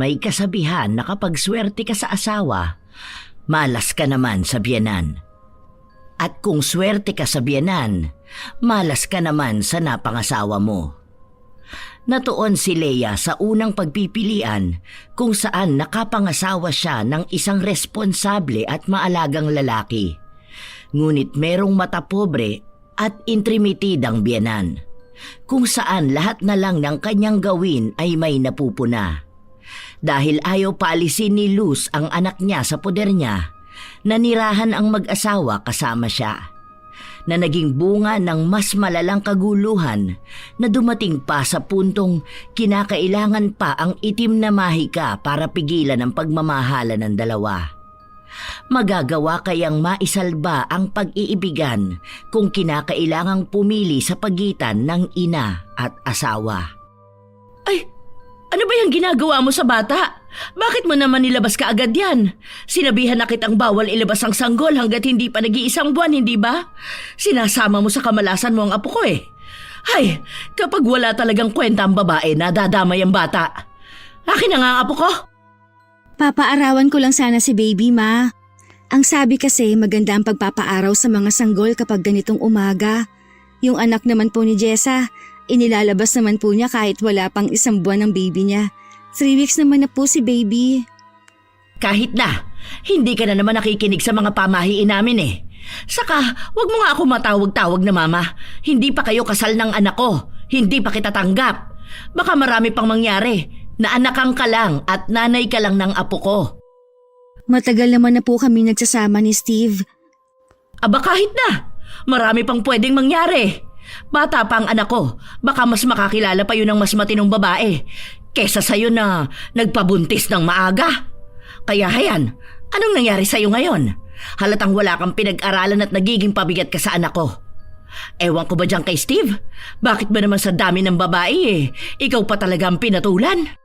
May kasabihan na kapag swerte ka sa asawa, malas ka naman sa biyenan. At kung swerte ka sa biyenan, malas ka naman sa napangasawa mo. Natuon si Leia sa unang pagpipilian kung saan nakapangasawa siya ng isang responsable at maalagang lalaki. Ngunit merong mata pobre at intrimitidang biyenan, kung saan lahat na lang ng kanyang gawin ay may napupuna. Dahil ayaw paalisin ni Luz ang anak niya sa poder niya, nanirahan ang mag-asawa kasama siya, na naging bunga ng mas malalang kaguluhan na dumating pa sa puntong kinakailangan pa ang itim na mahika para pigilan ang pagmamahala ng dalawa. Magagawa kayang maisalba ang pag-iibigan kung kinakailangang pumili sa pagitan ng ina at asawa. Ay, ano ba yung ginagawa mo sa bata? Bakit mo naman nilabas ka agad yan? Sinabihan na kitang bawal ilabas ang sanggol hanggat hindi pa nag-iisang buwan, hindi ba? Sinasama mo sa kamalasan mo ang apo ko eh. Ay, kapag wala talagang kwenta ang babae, nadadamay ang bata. Akin na nga ang apo ko. Papaarawan ko lang sana si baby, ma. Ang sabi kasi maganda ang pagpapaaraw sa mga sanggol kapag ganitong umaga. Yung anak naman po ni Jessa, inilalabas naman po niya kahit wala pang isang buwan ng baby niya. 3 weeks naman na po si baby. Kahit na, hindi ka na naman nakikinig sa mga pamahiin namin eh. Saka, wag mo nga ako matawag-tawag na mama. Hindi pa kayo kasal ng anak ko. Hindi pa kita tanggap. Baka marami pang mangyari. Naanakan ka lang at nanay ka lang ng apo ko. Matagal naman na po kami nagsasama ni Steve. Aba kahit na, marami pang pwedeng mangyari. Bata pa ang anak ko, baka mas makakilala pa yun ng mas matinong babae kesa sa'yo na nagpabuntis ng maaga. Kaya hayan, anong nangyari sa'yo ngayon? Halatang wala kang pinag-aralan at nagiging pabigat ka sa anak ko. Ewan ko ba dyan kay Steve? Bakit ba naman sa dami ng babae ikaw pa talaga ang pinatulan?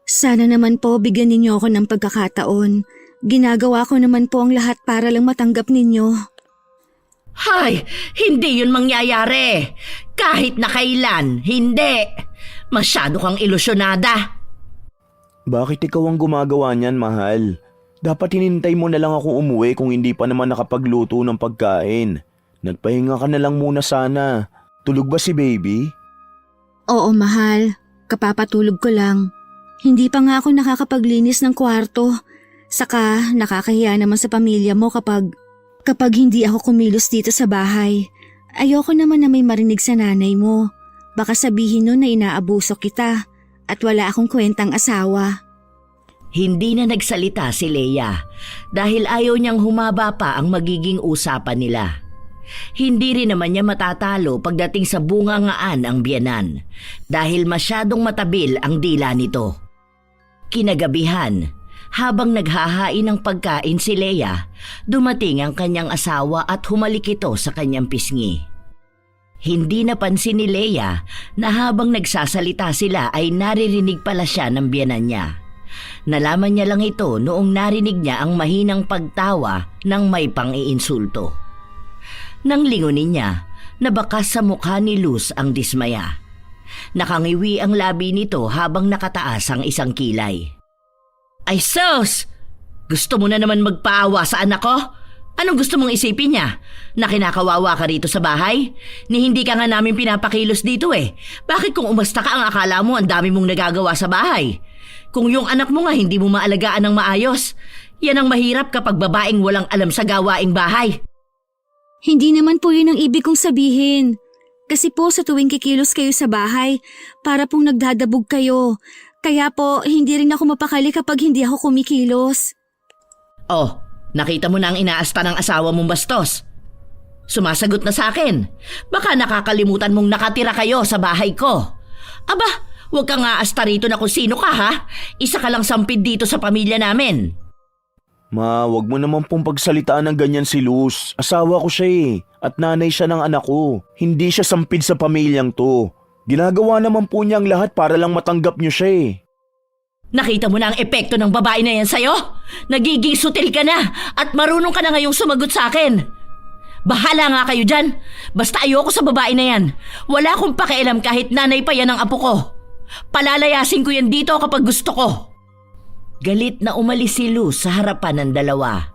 Sana naman po bigyan ninyo ako ng pagkakataon. Ginagawa ko naman po ang lahat para lang matanggap ninyo. Hay, hindi yun mangyayari. Kahit na kailan, hindi. Masyado kang ilusyonada. Bakit ikaw ang gumagawa niyan, mahal? Dapat hinintay mo na lang ako umuwi kung hindi pa naman nakapagluto ng pagkain. Nagpahinga ka na lang muna sana. Tulog ba si baby? Oo, mahal. Kapapatulog ko lang. Hindi pa nga ako nakakapaglinis ng kwarto. Saka nakakahiya naman sa pamilya mo kapag hindi ako kumilos dito sa bahay. Ayoko naman na may marinig sa nanay mo. Baka sabihin nun na inaabuso kita at wala akong kwentang asawa. Hindi na nagsalita si Leia dahil ayaw niyang humaba pa ang magiging usapan nila. Hindi rin naman niya matatalo pagdating sa bungangaan ang biyenan dahil masyadong matabil ang dila nito. Kinagabihan, habang naghahain ng pagkain si Leia, dumating ang kanyang asawa at humalik ito sa kanyang pisngi. Hindi napansin ni Leia na habang nagsasalita sila ay naririnig pala siya ng biyenan niya. Nalaman niya lang ito noong narinig niya ang mahinang pagtawa ng may pang-iinsulto. Nang lingunin niya, nabakas sa mukha ni Luz ang dismaya. Nakangiwi ang labi nito habang nakataas ang isang kilay. Ay sus! Gusto mo na naman magpaawa sa anak ko? Anong gusto mong isipin niya? Na kinakawawa ka rito sa bahay? Ni hindi ka nga namin pinapakilos dito eh. Bakit kung umasta ka ang akala mo ang dami mong nagagawa sa bahay? Kung yung anak mo nga hindi mo maalagaan ng maayos, yan ang mahirap kapag babaeng walang alam sa gawaing bahay. Hindi naman po yun ang ibig kong sabihin. Kasi po sa tuwing kikilos kayo sa bahay, para pong nagdadabog kayo. Kaya po hindi rin ako mapakali kapag hindi ako kumikilos. Oh, nakita mo na ang inaasta ng asawa mong bastos. Sumasagot na sa akin. Baka nakakalimutan mong nakatira kayo sa bahay ko. Aba, huwag kang aasta rito na kung sino ka ha. Isa ka lang sampid dito sa pamilya namin. Ma, wag mo naman pong pagsalitaan ng ganyan si Luz. Asawa ko siya eh. At nanay siya ng anak ko. Hindi siya sampid sa pamilyang to. Ginagawa naman po niya ang lahat para lang matanggap niyo siya eh. Nakita mo na ang epekto ng babae na yan sa'yo? Nagiging sutil ka na at marunong ka na ngayong sumagot sa akin. Bahala nga kayo dyan. Basta ayoko sa babae na yan. Wala akong pakialam kahit nanay pa yan ang apo ko. Palalayasin ko yan dito kapag gusto ko. Galit na umalis si Luz sa harapan ng dalawa.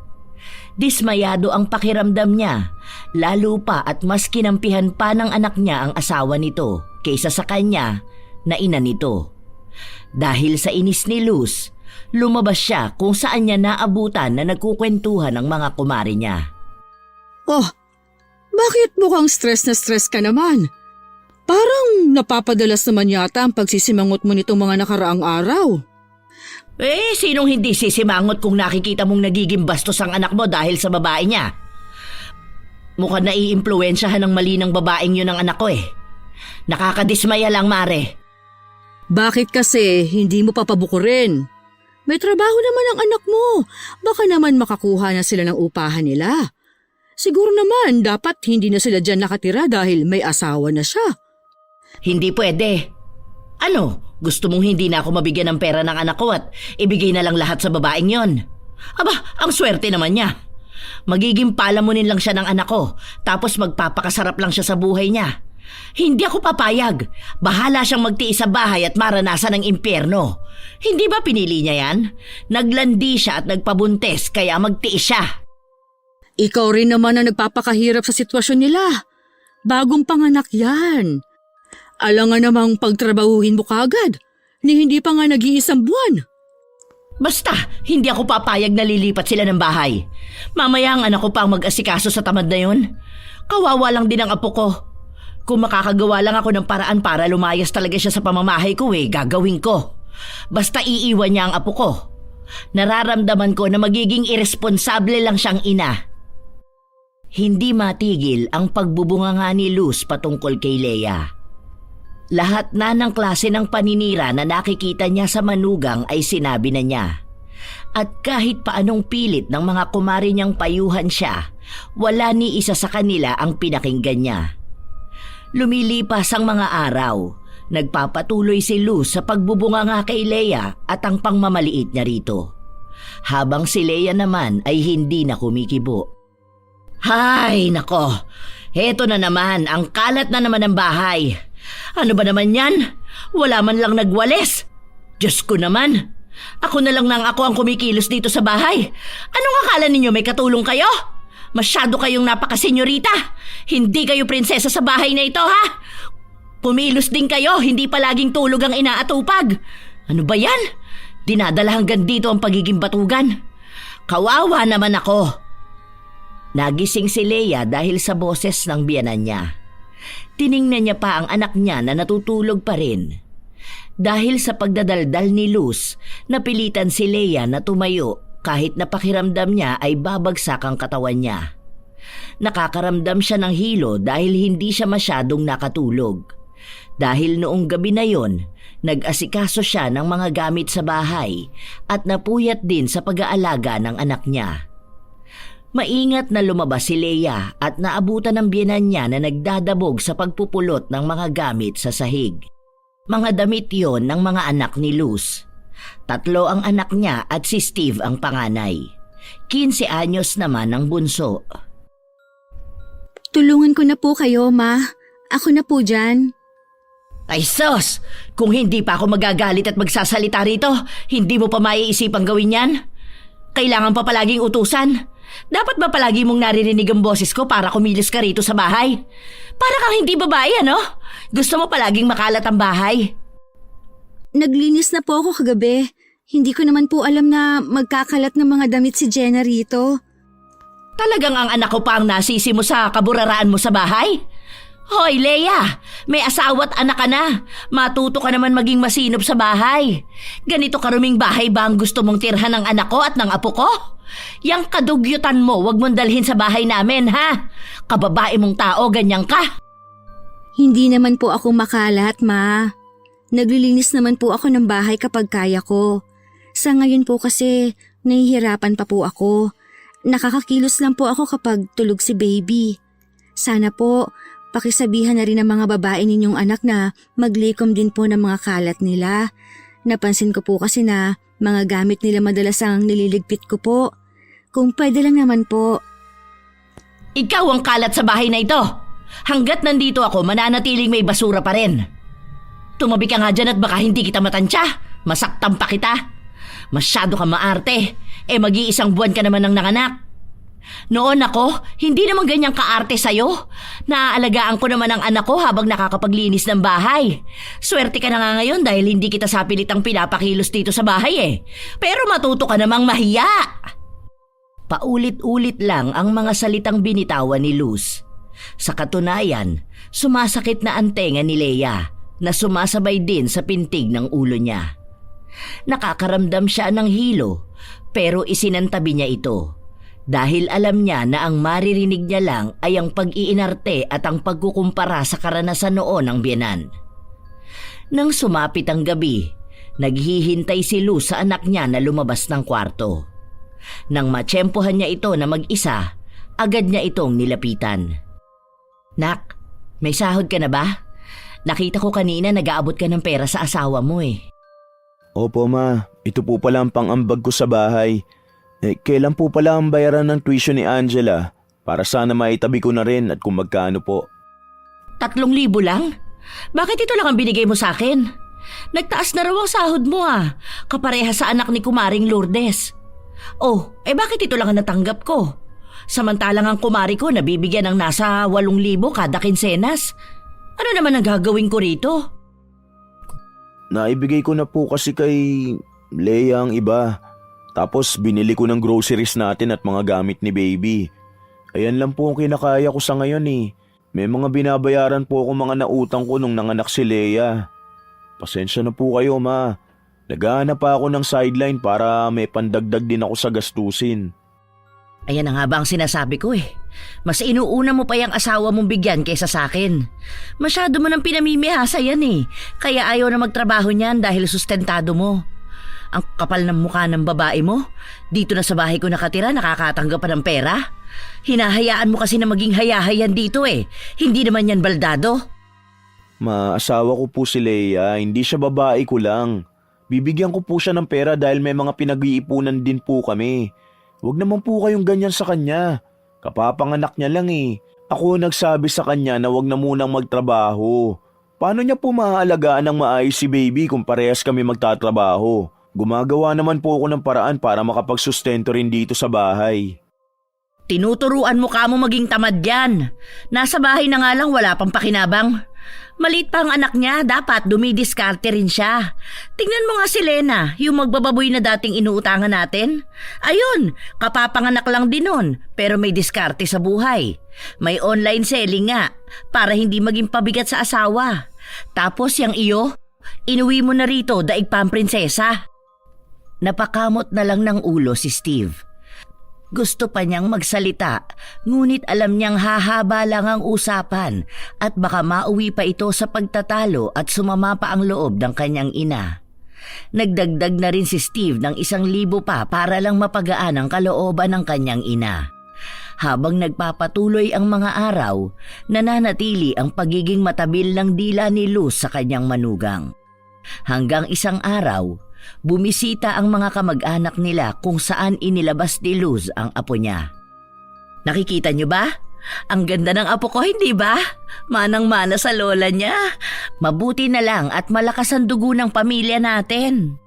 Dismayado ang pakiramdam niya, lalo pa at mas kinampihan pa ng anak niya ang asawa nito kaysa sa kanya na ina nito. Dahil sa inis ni Luz, lumabas siya kung saan niya naabutan na nagkukwentuhan ng mga kumari niya. Oh, bakit mukhang stress na stress ka naman? Parang napapadalas naman yata ang pagsisimangot mo nitong mga nakaraang araw. Sinong hindi sisimangot kung nakikita mong nagiging bastos ang anak mo dahil sa babae niya? Mukhang naiimpluwensyahan ng mali ng babaeng yun ang anak ko eh. Nakakadismaya lang, Mare. Bakit kasi hindi mo papabukurin? May trabaho naman ang anak mo. Baka naman makakuha na sila ng upahan nila. Siguro naman dapat hindi na sila dyan nakatira dahil may asawa na siya. Hindi pwede. Ano? Gusto mong hindi na ako mabigyan ng pera ng anak ko at ibigay na lang lahat sa babaeng yon? Aba, ang swerte naman niya. Magiging palamunin lang siya ng anak ko, tapos magpapakasarap lang siya sa buhay niya. Hindi ako papayag. Bahala siyang magtiis sa bahay at maranasan ng impyerno. Hindi ba pinili niya yan? Naglandi siya at nagpabuntis kaya magtiis siya. Ikaw rin naman ang nagpapakahirap sa sitwasyon nila. Bagong panganak yan. Alangan namang pagtrabahuhin mo kagad, ni hindi pa nga nag-iisang buwan. Basta, hindi ako papayag na lilipat sila ng bahay. Mamaya ang anak ko pa ang mag-asikaso sa tamad na yun. Kawawa lang din ang apo ko. Kung makakagawa lang ako ng paraan para lumayas talaga siya sa pamamahay ko gagawin ko. Basta iiwan niya ang apo ko. Nararamdaman ko na magiging irresponsable lang siyang ina. Hindi matigil ang pagbubunganga ni Luz patungkol kay Leia. Lahat na ng klase ng paninira na nakikita niya sa manugang ay sinabi na niya. At kahit paanong pilit ng mga kumari niyang payuhan siya, wala ni isa sa kanila ang pinakinggan niya. Lumilipas ang mga araw, nagpapatuloy si Luz sa pagbubunganga kay Leia at ang pangmamaliit niya rito. Habang si Leia naman ay hindi na kumikibo. Hay, nako! Heto na naman, ang kalat na naman ng bahay. Ano ba naman yan? Wala man lang nagwalis. Diyos ko naman. Ako na lang nang ako ang kumikilos dito sa bahay. Anong akala ninyo, may katulong kayo? Masyado kayong napakasenyorita. Hindi kayo prinsesa sa bahay na ito, ha? Pumilos din kayo, hindi palaging tulog ang inaatupag. Ano ba yan? Dinadala hanggang dito ang pagiging batugan. Kawawa naman ako. Nagising si Leia dahil sa boses ng biyanan niya. Tiningnan niya pa ang anak niya na natutulog pa rin. Dahil sa pagdadaldal ni Luz, napilitan si Leia na tumayo kahit napakiramdam niya ay babagsak ang katawan niya. Nakakaramdam siya ng hilo dahil hindi siya masyadong nakatulog. Dahil noong gabi na yon, nag-asikaso siya ng mga gamit sa bahay at napuyat din sa pag-aalaga ng anak niya. Maingat na lumabas si Leia at naabutan ng biyenan niya na nagdadabog sa pagpupulot ng mga gamit sa sahig. Mga damit yon ng mga anak ni Luz. 3 ang anak niya at si Steve ang panganay. 15 anyos naman ang bunso. Tulungan ko na po kayo, Ma. Ako na po dyan. Ay sus! Kung hindi pa ako magagalit at magsasalita rito, hindi mo pa maiisipang gawin yan? Kailangan pa palaging utusan? Dapat ba palagi mong naririnig ang boses ko para kumilos ka rito sa bahay? Para kang hindi babae, ano? Gusto mo palaging makalat ang bahay? Naglinis na po ako kagabi. Hindi ko naman po alam na magkakalat ng mga damit si Jenna rito. Talagang ang anak ko pa ang nasisi mo sa kaburaraan mo sa bahay? Hoy, Leia! May asawa at anak ka na. Matuto ka naman maging masinop sa bahay. Ganito karuming bahay ba ang gusto mong tirhan ng anak ko at ng apo ko? Yang kadugyutan mo, wag mong dalhin sa bahay namin, ha? Kababae mong tao, ganyan ka. Hindi naman po ako makalat, Ma. Naglilinis naman po ako ng bahay kapag kaya ko. Sa ngayon po kasi, nahihirapan pa po ako. Nakakakilos lang po ako kapag tulog si baby. Sana po, pakisabihan na rin ng mga babae ninyong anak na maglikom din po ng mga kalat nila. Napansin ko po kasi na mga gamit nila madalas ang nililigpit ko po. Kung pwede lang naman po. Ikaw ang kalat sa bahay na ito. Hanggat nandito ako, mananatiling may basura pa rin. Tumabi ka nga dyan at baka hindi kita matansya. Masaktan pa kita. Masyado ka maarte. Mag-iisang buwan ka naman ng nanganak. Noon ako, hindi naman ganyang kaarte sa'yo. Naaalagaan ko naman ang anak ko habang nakakapaglinis ng bahay. Swerte ka na nga ngayon dahil hindi kita sapilitang pinapakilos dito sa bahay Pero matuto ka namang mahiya. Paulit-ulit lang ang mga salitang binitawan ni Luz. Sa katunayan, sumasakit na ang tenga ni Leia na sumasabay din sa pintig ng ulo niya. Nakakaramdam siya ng hilo pero isinantabi niya ito dahil alam niya na ang maririnig niya lang ay ang pag-iinarte at ang pagkukumpara sa karanasan noon ng biyenan. Nang sumapit ang gabi, naghihintay si Luz sa anak niya na lumabas ng kwarto. Nang matsyempohan niya ito na mag-isa, agad niya itong nilapitan. "Nak, may sahod ka na ba? Nakita ko kanina nag-aabot ka ng pera sa asawa mo Opo ma, ito po pala ang pang-ambag ko sa bahay. Kailan po pala ang bayaran ng tuition ni Angela? Para sana maitabi ko na rin at kung magkano po. 3,000 lang? Bakit ito lang ang binigay mo sa akin? Nagtaas na raw ang sahod mo kapareha sa anak ni Kumaring Lourdes. Bakit ito lang ang natanggap ko? Samantalang ang kumari ko nabibigyan ng nasa 8,000 kada kinsenas. Ano naman ang gagawin ko rito? Naibigay ko na po kasi kay Leia ang iba. Tapos binili ko ng groceries natin at mga gamit ni baby. Ayan lang po ang kinakaya ko sa ngayon May mga binabayaran po ako mga nautang ko nung nanganak si Leia. Pasensya na po kayo ma. Naghahanap pa ako ng sideline para may pandagdag din ako sa gastusin. Ayan na nga ba ang sinasabi ko Mas inuuna mo pa yung asawa mong bigyan kaysa sa akin. Masyado mo nang pinamimihasa yan Kaya ayaw na magtrabaho niyan dahil sustentado mo. Ang kapal ng mukha ng babae mo. Dito na sa bahay ko nakatira, nakakatanggap pa ng pera. Hinahayaan mo kasi na maging hayahayan dito Hindi naman yan baldado. Ma, asawa ko po si Leia, hindi siya babae ko lang. Bibigyan ko po siya ng pera dahil may mga pinag-iipunan din po kami. Huwag naman po kayong ganyan sa kanya. Kapapanganak niya lang Ako nagsabi sa kanya na huwag na munang magtrabaho. Paano niya po maaalagaan ng maayos si baby kung parehas kami magtatrabaho? Gumagawa naman po ako ng paraan para makapagsustento rin dito sa bahay. Tinuturuan mo ka mo maging tamad yan. Nasa bahay na nga lang wala pang pakinabang. Maliit pa ang anak niya, dapat dumidiskarte rin siya. Tingnan mo nga si Lena, yung magbababoy na dating inuutangan natin. Ayun, kapapanganak lang din nun, pero may diskarte sa buhay. May online selling nga, para hindi maging pabigat sa asawa. Tapos yung iyo, inuwi mo na rito daig pang prinsesa. Napakamot na lang ng ulo si Steve. Gusto pa niyang magsalita, ngunit alam niyang hahaba lang ang usapan at baka mauwi pa ito sa pagtatalo at sumama pa ang loob ng kanyang ina. Nagdagdag na rin si Steve ng 1,000 pa para lang mapagaan ang kalooban ng kanyang ina. Habang nagpapatuloy ang mga araw, nananatili ang pagiging matabil ng dila ni Luz sa kanyang manugang. Hanggang isang araw, bumisita ang mga kamag-anak nila kung saan inilabas ni Luz ang apo niya. Nakikita niyo ba? Ang ganda ng apo ko, hindi ba? Manang-mana sa lola niya. Mabuti na lang at malakas ang dugo ng pamilya natin.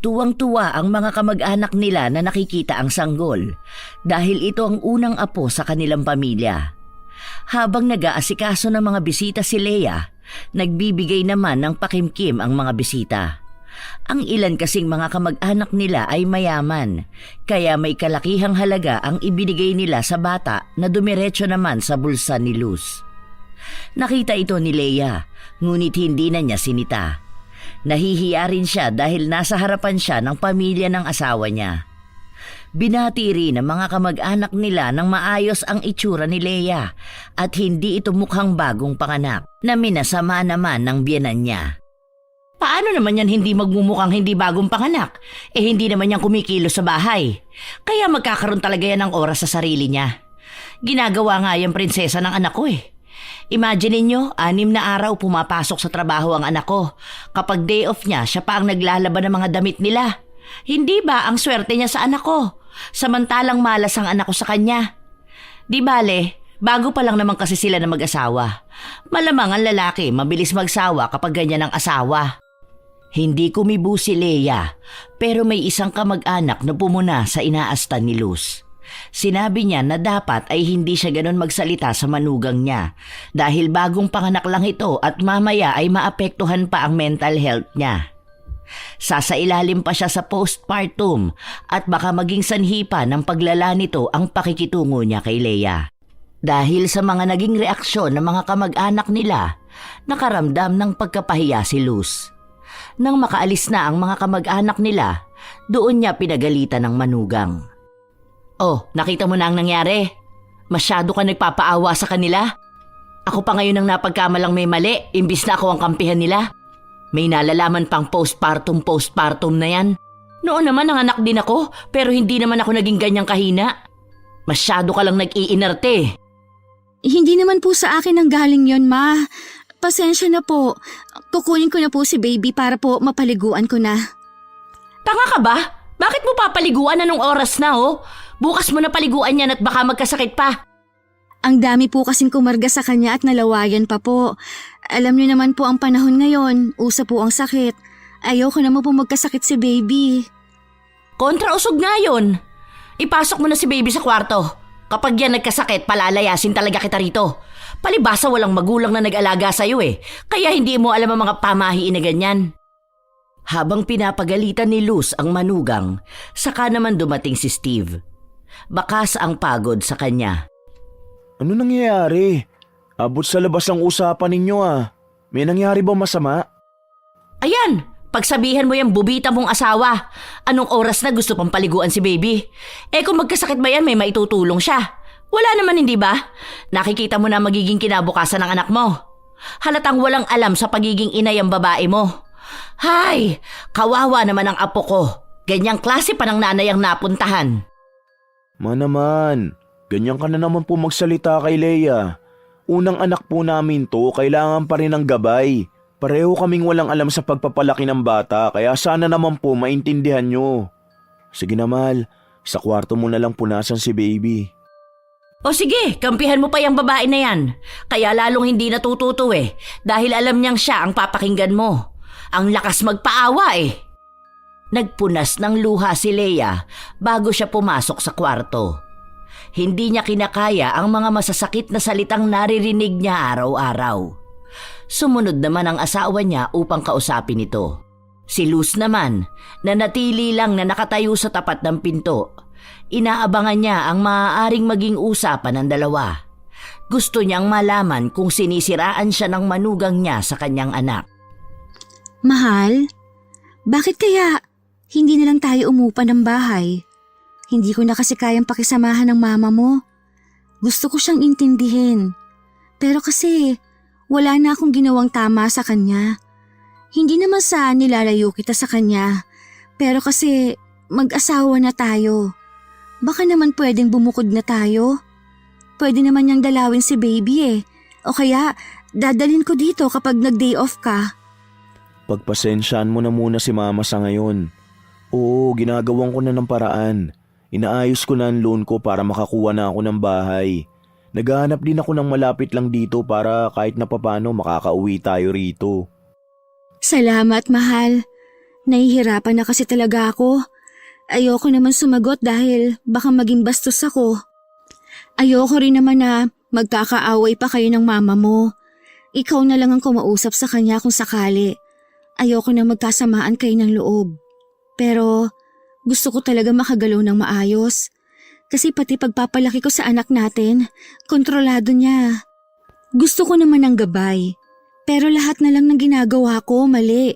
Tuwang-tuwa ang mga kamag-anak nila na nakikita ang sanggol dahil ito ang unang apo sa kanilang pamilya. Habang nag-aasikaso ng mga bisita si Leia, nagbibigay naman ng pakimkim ang mga bisita. Ang ilan kasing mga kamag-anak nila ay mayaman, kaya may kalakihang halaga ang ibinigay nila sa bata na dumiretso naman sa bulsa ni Luz. Nakita ito ni Leia, ngunit hindi na niya sinita. Nahihiya rin siya dahil nasa harapan siya ng pamilya ng asawa niya. Binati rin ng mga kamag-anak nila ng maayos ang itsura ni Leia at hindi ito mukhang bagong panganak na minasama naman ng biyenan niya. Paano naman yan hindi magmumukhang hindi bagong panganak? Hindi naman yan kumikilos sa bahay. Kaya magkakaroon talaga yan ng oras sa sarili niya. Ginagawa nga yung prinsesa ng anak ko Imagine ninyo, 6 na araw pumapasok sa trabaho ang anak ko. Kapag day off niya, siya pa ang naglalaban ng mga damit nila. Hindi ba ang swerte niya sa anak ko? Samantalang malas ang anak ko sa kanya. Di bale, bago pa lang naman kasi sila na mag-asawa. Malamang ang lalaki mabilis magsawa kapag ganyan ang asawa. Hindi kumibo si Leia, pero may isang kamag-anak na pumuna sa inaastan ni Luz. Sinabi niya na dapat ay hindi siya ganon magsalita sa manugang niya dahil bagong panganak lang ito at mamaya ay maapektuhan pa ang mental health niya. Sasailalim pa siya sa postpartum at baka maging sanhi pa ng paglala nito ang pakikitungo niya kay Leia. Dahil sa mga naging reaksyon ng mga kamag-anak nila, nakaramdam ng pagkapahiya si Luz. Nang makaalis na ang mga kamag-anak nila, doon niya pinagalitan ng manugang. "Oh, nakita mo na ang nangyari? Masyado ka nagpapaawa sa kanila? Ako pa ngayon ang napagkamalang may mali, imbis na ako ang kampihan nila. May nalalaman pang postpartum na yan. Noon naman nanganak din ako, pero hindi naman ako naging ganyang kahina. Masyado ka lang nag-iinarte." Hindi naman po sa akin ang galing yon, Ma. Pasensya na po. Kukunin ko na po si baby para po mapaliguan ko na. Tanga ka ba? Bakit mo papaliguan? Anong oras na Bukas mo na paliguan yan at baka magkasakit pa. Ang dami po kasing kumarga sa kanya at nalawayan pa po. Alam niyo naman po ang panahon ngayon, usa po ang sakit. Ayoko naman po magkasakit si baby. Kontrausog nga yun. Ipasok mo na si baby sa kwarto. Kapag yan nagkasakit, palalayasin talaga kita rito. Palibasa walang magulang na nag-alaga sa'yo kaya hindi mo alam ang mga pamahiin na ganyan. Habang pinapagalitan ni Luz ang manugang, saka naman dumating si Steve. Bakas ang pagod sa kanya. Ano nangyayari? Abot sa labas ang usapan ninyo May nangyari ba masama? Ayan, pagsabihan mo yung bubita mong asawa. Anong oras na gusto pang paliguan si baby? Kung magkasakit ba yan, may maitutulong siya. Wala naman, hindi ba? Nakikita mo na magiging kinabukasan ng anak mo. Halatang walang alam sa pagiging inay ang babae mo. Hay, kawawa naman ang apo ko. Ganyang klase pa ng nanay ang napuntahan. Ma naman, ganyan ka na naman po magsalita kay Leia. Unang anak po namin to, kailangan pa rin ng gabay. Pareho kaming walang alam sa pagpapalaki ng bata, kaya sana naman po maintindihan nyo. Sige na, Mal, sa kwarto mo na lang punasan si baby. O sige, kampihan mo pa yung babae na yan. Kaya lalong hindi natututo dahil alam niyang siya ang papakinggan mo. Ang lakas magpaawa Nagpunas ng luha si Leia bago siya pumasok sa kwarto. Hindi niya kinakaya ang mga masasakit na salitang naririnig niya araw-araw. Sumunod naman ang asawa niya upang kausapin ito. Si Luz naman, nanatili lang na nakatayo sa tapat ng pinto. Inaabangan niya ang maaaring maging usapan ng dalawa. Gusto niyang malaman kung sinisiraan siya ng manugang niya sa kanyang anak. Mahal, bakit kaya hindi na lang tayo umupa ng bahay? Hindi ko na kasi kayang pakisamahan ng mama mo. Gusto ko siyang intindihin. Pero kasi wala na akong ginawang tama sa kanya. Hindi naman sa nilalayo kita sa kanya. Pero kasi mag-asawa na tayo. Baka naman pwedeng bumukod na tayo. Pwede naman niyang dalawin si baby O kaya dadalhin ko dito kapag nag-day off ka. Pagpasensyaan mo na muna si Mama sa ngayon. Oo, ginagawan ko na ng paraan. Inaayos ko na ang loan ko para makakuha na ako ng bahay. Naghahanap din ako ng malapit lang dito para kahit na papano makakauwi tayo rito. Salamat, mahal. Nahihirapan na kasi talaga ako. Ayoko naman sumagot dahil baka maging bastos ako. Ayoko rin naman na magkakaaway pa kayo ng mama mo. Ikaw na lang ang kumausap sa kanya kung sakali. Ayoko na magkasamaan kayo ng loob. Pero gusto ko talaga makagalaw ng maayos. Kasi pati pagpapalaki ko sa anak natin, kontrolado niya. Gusto ko naman ng gabay. Pero lahat na lang ng ginagawa ko mali.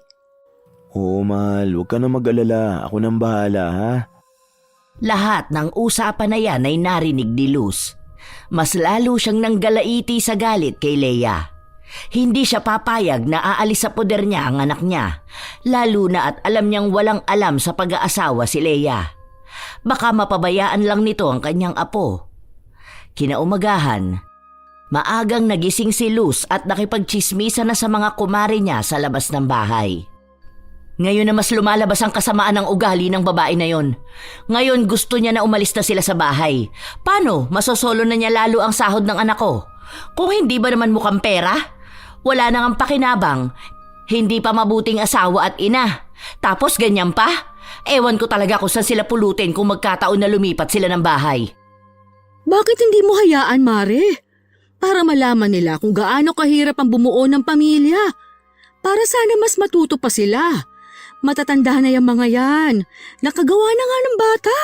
Oo, mahal. Huwag ka na mag-alala. Ako nang bahala, ha? Lahat ng usapan na yan ay narinig ni Luz. Mas lalo siyang nanggalaiti sa galit kay Leia. Hindi siya papayag na aalis sa poder niya ang anak niya, lalo na at alam niyang walang alam sa pag-aasawa si Leia. Baka mapabayaan lang nito ang kanyang apo. Kinaumagahan, maagang nagising si Luz at nakipagtsismisa na sa mga kumare niya sa labas ng bahay. Ngayon na mas lumalabas ang kasamaan ng ugali ng babae na yon. Ngayon gusto niya na umalis na sila sa bahay. Paano? Masosolo na niya lalo ang sahod ng anak ko. Kung hindi ba naman mukhang pera? Wala nang ang pakinabang. Hindi pa mabuting asawa at ina. Tapos ganyan pa? Ewan ko talaga kung saan sila pulutin kung magkataon na lumipat sila ng bahay. Bakit hindi mo hayaan, Mare? Para malaman nila kung gaano kahirap ang bumuo ng pamilya. Para sana mas matuto pa sila. Matatanda na yung mga yan. Nakagawa na nga ng bata.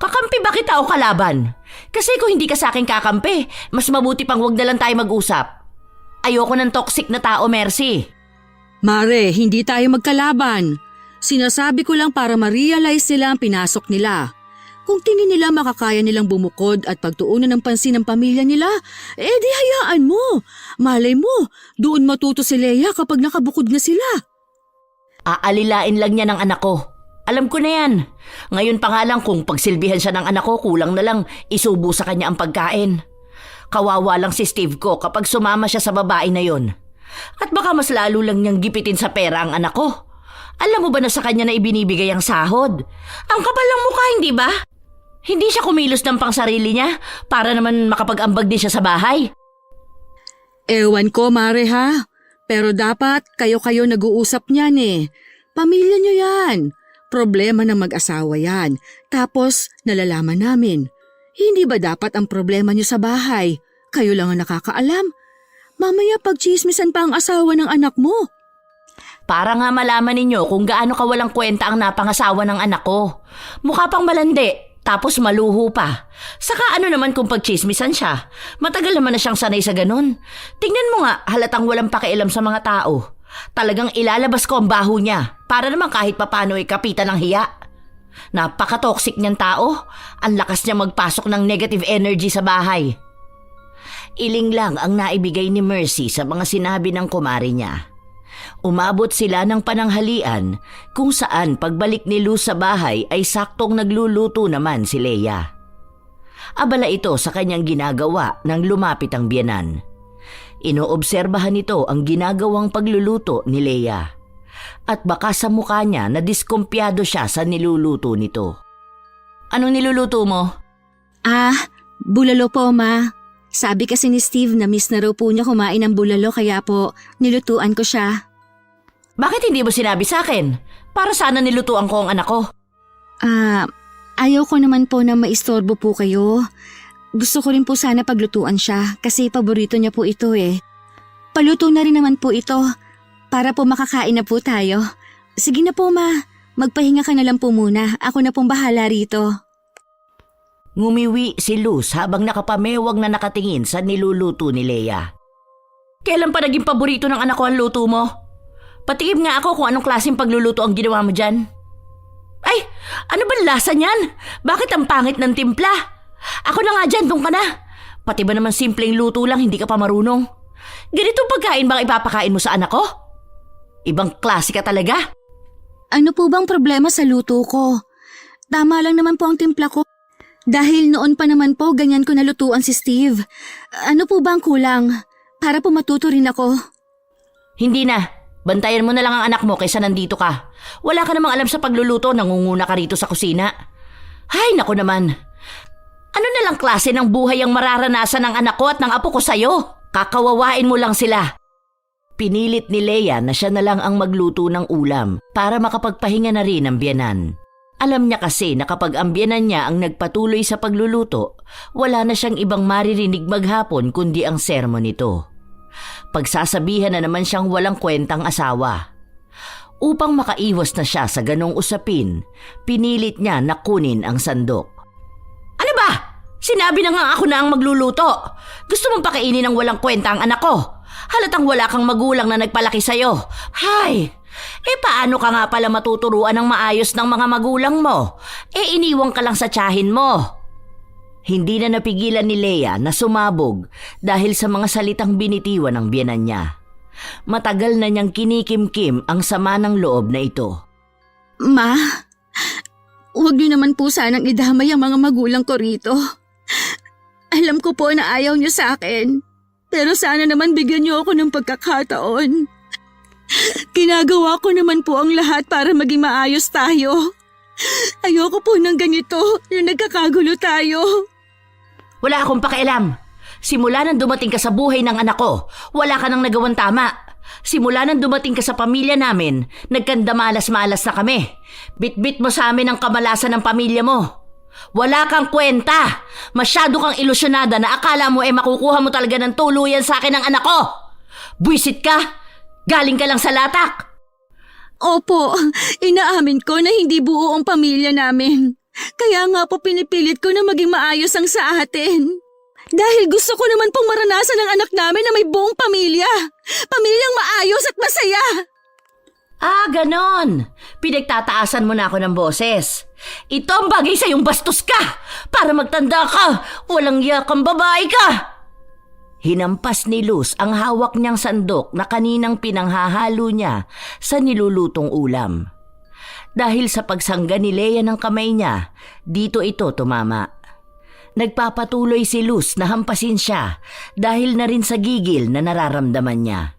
Kakampi ba kita o kalaban? Kasi kung hindi ka sa akin kakampi, mas mabuti pang wag na lang tayo mag-usap. Ayoko ng toxic na tao, Mercy. Mare, hindi tayo magkalaban. Sinasabi ko lang para ma-realize nila ang pinasok nila. Kung tingin nila makakaya nilang bumukod at pagtuunan ng pansin ng pamilya nila, di hayaan mo. Malay mo, doon matuto si Leia kapag nakabukod na sila. Aalilain lang niya ng anak ko. Alam ko na yan. Ngayon pa nga lang kung pagsilbihan siya ng anak ko, kulang na lang isubo sa kanya ang pagkain. Kawawa lang si Steve ko kapag sumama siya sa babae na yon. At baka mas lalo lang niyang gipitin sa pera ang anak ko. Alam mo ba na sa kanya na ibinibigay ang sahod? Ang kapal ng mukha, hindi ba? Hindi siya kumilos ng pangsarili niya para naman makapag-ambag din siya sa bahay. Ewan ko, Mare ha. Pero dapat kayo-kayo nag-uusap niyan eh. Pamilya niyo yan. Problema ng mag-asawa yan. Tapos nalalaman namin. Hindi ba dapat ang problema niyo sa bahay? Kayo lang ang nakakaalam. Mamaya pagchismisan pa ang asawa ng anak mo. Para nga malaman ninyo kung gaano kawalang kwenta ang napangasawa ng anak ko. Mukha pang malandi, tapos maluho pa. Saka ano naman kung pagchismisan siya? Matagal naman na siyang sanay sa ganun. Tingnan mo nga, halatang walang pakialam sa mga tao. Talagang ilalabas ko ang baho niya para naman kahit papano ay kapitan ng hiya. Napaka-toxic niyang tao. Ang lakas niya magpasok ng negative energy sa bahay. Iling lang ang naibigay ni Mercy sa mga sinabi ng kumari niya. Umabot sila ng pananghalian kung saan pagbalik ni Luz sa bahay ay saktong nagluluto naman si Leia. Abala ito sa kanyang ginagawa nang lumapit ang biyenan. Inoobserbahan nito ang ginagawang pagluluto ni Leia. At baka sa mukha niya na diskumpiyado siya sa niluluto nito. Anong niluluto mo? Bulalo po, Ma. Sabi kasi ni Steve na miss na raw po niya kumain ng bulalo kaya po nilutuan ko siya. Bakit hindi mo sinabi sa akin? Para sana nilutuan ko ang anak ko. Ayaw ko naman po na maistorbo po kayo. Gusto ko rin po sana paglutuan siya kasi paborito niya po ito eh. Paluto na rin naman po ito para po makakain na po tayo. Sige na po, Ma. Magpahinga ka na lang po muna. Ako na pong bahala rito. Ngumiwi si Luz habang nakapamewag na nakatingin sa niluluto ni Leia. Kailan pa naging paborito ng anak ko ang luto mo? Patikim nga ako kung anong klaseng pagluluto ang ginawa mo dyan. Ay, ano ba lasa niyan? Bakit ang pangit ng timpla? Ako na nga dyan, doon ka na. Pati ba naman simpleng luto lang, hindi ka pa marunong? Ganitong pagkain bang ipapakain mo sa anak ko? Ibang klase ka talaga. Ano po bang problema sa luto ko? Tama lang naman po ang timpla ko. Dahil noon pa naman po ganyan ko nalutuan si Steve. Ano po bang kulang? Para po matuto rin ako. Hindi na. Bantayan mo na lang ang anak mo kaysa nandito ka. Wala ka namang alam sa pagluluto, nangunguna ka rito sa kusina. Hay, naku naman. Ano na lang klase ng buhay ang mararanasan ng anak ko at ng apo ko sa'yo? Kakawawain mo lang sila. Pinilit ni Leia na siya na lang ang magluto ng ulam para makapagpahinga na rin ang biyenan. Alam niya kasi na kapag ang biyenan niya ang nagpatuloy sa pagluluto, wala na siyang ibang maririnig maghapon kundi ang sermon nito. Pagsasabihan na naman siyang walang kwentang asawa. Upang makaiwas na siya sa ganong usapin, pinilit niya na kunin ang sandok. Ano ba? Sinabi na nga ako na ang magluluto. Gusto mong pakainin ng walang kwenta ang anak ko? Halatang wala kang magulang na nagpalaki sa'yo. Hay! Paano ka nga pala matuturuan ng maayos ng mga magulang mo? Iniwang ka lang sa tiyahin mo. Hindi na napigilan ni Leia na sumabog dahil sa mga salitang binitiwan ng biyenan niya. Matagal na niyang kinikimkim ang sama ng loob na ito. Ma, huwag niyo naman po sanang idamay ang mga magulang ko rito. Alam ko po na ayaw niyo sa akin, pero sana naman bigyan niyo ako ng pagkakataon. Ginagawa ko naman po ang lahat para maging maayos tayo. Ayoko po ng ganito yung nagkakagulo tayo. Wala akong pakialam. Simula nang dumating ka sa buhay ng anak ko, wala ka nang nagawang tama. Simula nang dumating ka sa pamilya namin, nagkandamalas-malas na kami. Bit-bit mo sa amin ang kamalasan ng pamilya mo. Wala kang kwenta. Masyado kang ilusyonada na akala mo makukuha mo talaga ng tuluyan sa akin ng anak ko. Buisit ka. Galing ka lang sa latak. Opo, inaamin ko na hindi buo ang pamilya namin. Kaya nga po pinipilit ko na maging maayos ang sa atin. Dahil gusto ko naman pong maranasan ng anak namin na may buong pamilya. Pamilyang maayos at masaya. Ah, ganon. Pinagtataasan mo na ako ng boses. Ito ang bagay sa iyong bastos ka. Para magtanda ka, walang yakang babae ka. Hinampas ni Luz ang hawak niyang sandok na kaninang pinanghahalo niya sa nilulutong ulam. Dahil sa pagsangga ni Leia ng kamay niya, dito ito tumama. Nagpapatuloy si Luz na hampasin siya dahil na rin sa gigil na nararamdaman niya.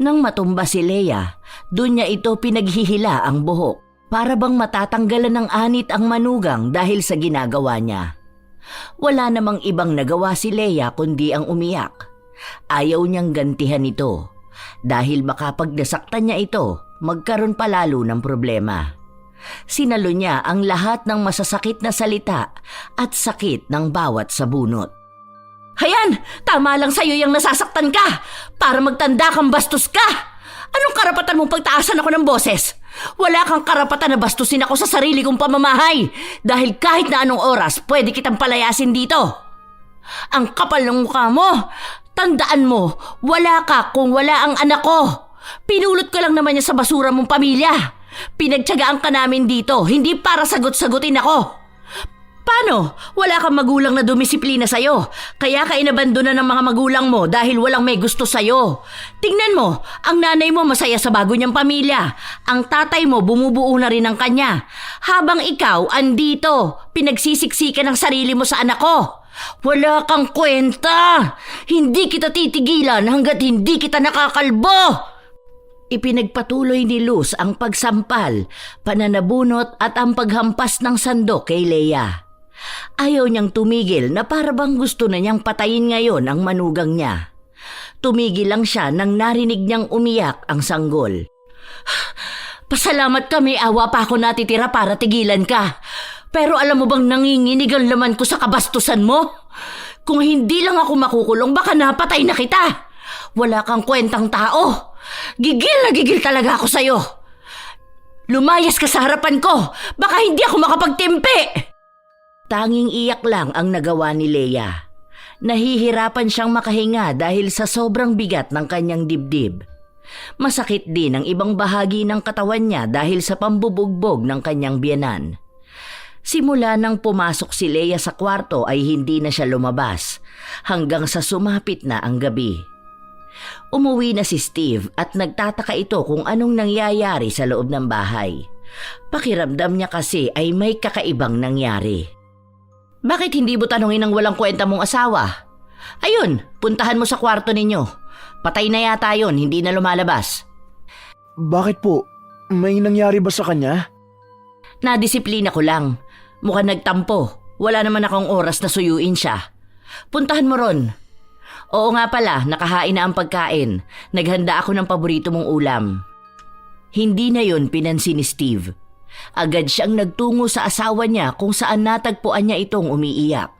Nang matumba si Leia, doon niya ito pinaghihila ang buhok para bang matatanggalan ng anit ang manugang dahil sa ginagawa niya. Wala namang ibang nagawa si Leia kundi ang umiyak. Ayaw niyang gantihan ito dahil baka pag nasaktan niya ito, magkaroon pa lalo ng problema. Sinalo niya ang lahat ng masasakit na salita at sakit ng bawat sabunot. Hayan! Tama lang sa'yo yung nasasaktan ka! Para magtanda kang bastos ka! Anong karapatan mong pagtaasan ako ng boses? Wala kang karapatan na bastusin ako sa sarili kong pamamahay dahil kahit na anong oras pwede kitang palayasin dito. Ang kapal ng mukha mo! Tandaan mo, wala ka kung wala ang anak ko. Pinulot ko lang naman niya sa basura mong pamilya. Pinagtiyagaan ka namin dito, hindi para sagot-sagutin ako. Paano? Wala kang magulang na dumisiplina sa'yo. Kaya ka inabandona ng mga magulang mo dahil walang may gusto sa'yo. Tingnan mo, ang nanay mo masaya sa bago niyang pamilya. Ang tatay mo bumubuo na rin ng kanya. Habang ikaw andito, pinagsisiksikan ng sarili mo sa anak ko. Wala kang kwenta. Hindi kita titigilan hanggat hindi kita nakakalbo. Ipinagpatuloy ni Luz ang pagsampal, pananabunot at ang paghampas ng sandok kay Leia. Ayaw niyang tumigil na para bang gusto na niyang patayin ngayon ang manugang niya. Tumigil lang siya nang narinig niyang umiyak ang sanggol. Pasalamat kami, awa pa ako natitira para tigilan ka. Pero alam mo bang nanginginig ang laman ko sa kabastusan mo? Kung hindi lang ako makukulong, baka napatay na kita. Wala kang kwentang tao. Gigil na gigil talaga ako sa'yo. Lumayas ka sa harapan ko. Baka hindi ako makapagtimpi. Tanging iyak lang ang nagawa ni Leia. Nahihirapan siyang makahinga dahil sa sobrang bigat ng kanyang dibdib. Masakit din ang ibang bahagi ng katawan niya dahil sa pambubugbog ng kanyang biyenan. Simula nang pumasok si Leia sa kwarto ay hindi na siya lumabas hanggang sa sumapit na ang gabi. Umuwi na si Steve at nagtataka ito kung anong nangyayari sa loob ng bahay. Pakiramdam niya kasi ay may kakaibang nangyari. Bakit hindi mo tanungin ang walang kwenta mong asawa? Ayun, puntahan mo sa kwarto ninyo. Patay na yata yun, hindi na lumalabas. Bakit po? May nangyari ba sa kanya? Nadisiplina ko lang. Mukhang nagtampo. Wala naman akong oras na suyuin siya. Puntahan mo ron. Oo nga pala, nakahain na ang pagkain. Naghanda ako ng paborito mong ulam. Hindi na yon pinansin ni Steve. Agad siyang nagtungo sa asawa niya kung saan natagpuan niya itong umiiyak.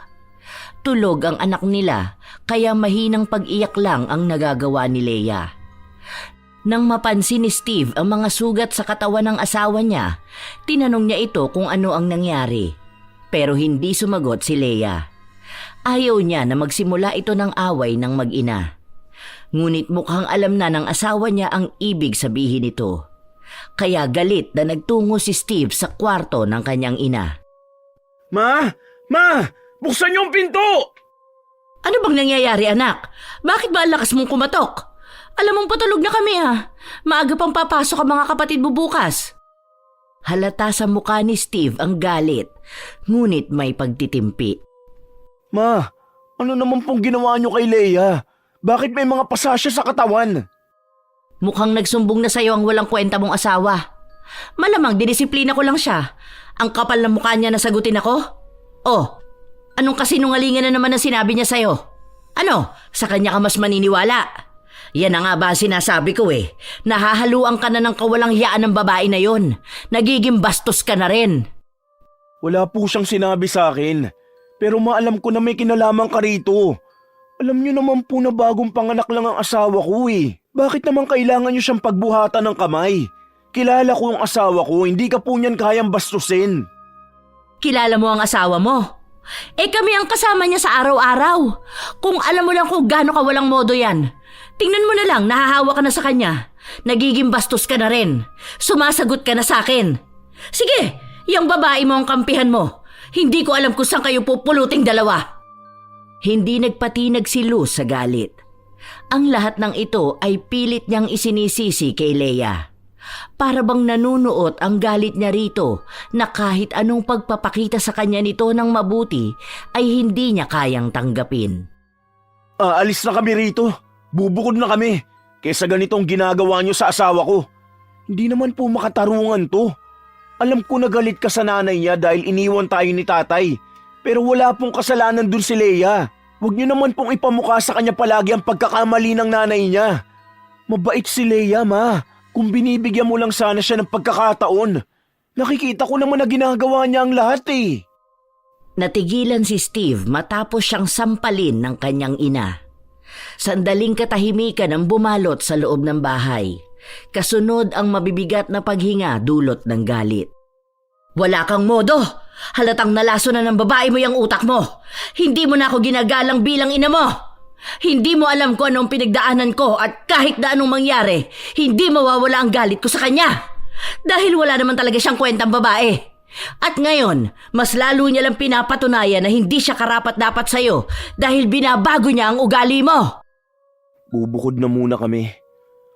Tulog ang anak nila, kaya mahinang pag-iyak lang ang nagagawa ni Leia. Nang mapansin ni Steve ang mga sugat sa katawan ng asawa niya, tinanong niya ito kung ano ang nangyari. Pero hindi sumagot si Leia. Ayaw niya na magsimula ito ng away ng mag-ina. Ngunit mukhang alam na ng asawa niya ang ibig sabihin nito. Kaya galit na nagtungo si Steve sa kwarto ng kanyang ina. Ma! Ma! Buksan niyo ang pinto! Ano bang nangyayari, anak? Bakit ba ang lakas mong kumatok? Alam mong patulog na kami, ha? Maaga pang papasok ang mga kapatid mo bukas. Halata sa mukha ni Steve ang galit, ngunit may pagtitimpi. Ma, ano naman pong ginawa niyo kay Leia? Bakit may mga pasasya sa katawan? Mukhang nagsumbong na sa'yo ang walang kwenta mong asawa. Malamang dinisiplina ko lang siya. Ang kapal ng mukha niya na sagutin ako? Oh, anong kasinungalingan na naman ang sinabi niya sa'yo? Ano, sa kanya ka mas maniniwala? Yan na nga ba ang sinasabi ko eh. Nahahaluan ka na ng kawalang hiyaan ng babae na yon. Nagiging bastos ka na rin. Wala po siyang sinabi sa akin. Pero maalam ko na may kinalaman ka rito. Alam niyo naman po na bagong panganak lang ang asawa ko eh. Bakit naman kailangan niyo siyang pagbuhatan ng kamay? Kilala ko yung asawa ko, hindi ka po niyan kayang bastusin. Kilala mo ang asawa mo? Kami ang kasama niya sa araw-araw. Kung alam mo lang kung gaano ka walang modo yan. Tingnan mo na lang, nahahawa ka na sa kanya. Nagiging bastos ka na rin. Sumasagot ka na sa akin. Sige, yung babae mo ang kampihan mo. Hindi ko alam kung saan kayo pupuluting dalawa. Hindi nagpatinag si Luz sa galit. Ang lahat ng ito ay pilit niyang isinisisi kay Leia. Para bang nanunuot ang galit niya rito na kahit anong pagpapakita sa kanya nito ng mabuti ay hindi niya kayang tanggapin. Aalis na kami rito. Bubukod na kami. Kesa ganitong ginagawa niyo sa asawa ko. Hindi naman po makatarungan to. Alam ko na galit ka sa nanay niya dahil iniwan tayo ni tatay. Pero wala pong kasalanan dun si Leia. Huwag niyo naman pong ipamukha sa kanya palagi ang pagkakamali ng nanay niya. Mabait si Leia, ma. Kung binibigyan mo lang sana siya ng pagkakataon. Nakikita ko naman na ginagawa niya ang lahat eh. Natigilan si Steve matapos siyang sampalin ng kanyang ina. Sandaling katahimikan ang bumalot sa loob ng bahay. Kasunod ang mabibigat na paghinga dulot ng galit. Wala kang modo. Halatang nalaso na ng babae mo yung utak mo. Hindi mo na ako ginagalang bilang ina mo. Hindi mo alam kung anong pinagdaanan ko at kahit na anong mangyari, hindi mawawala ang galit ko sa kanya. Dahil wala naman talaga siyang kwentang babae. At ngayon, mas lalo niya lang pinapatunayan na hindi siya karapat-dapat sa'yo dahil binabago niya ang ugali mo. Bubukod na muna kami.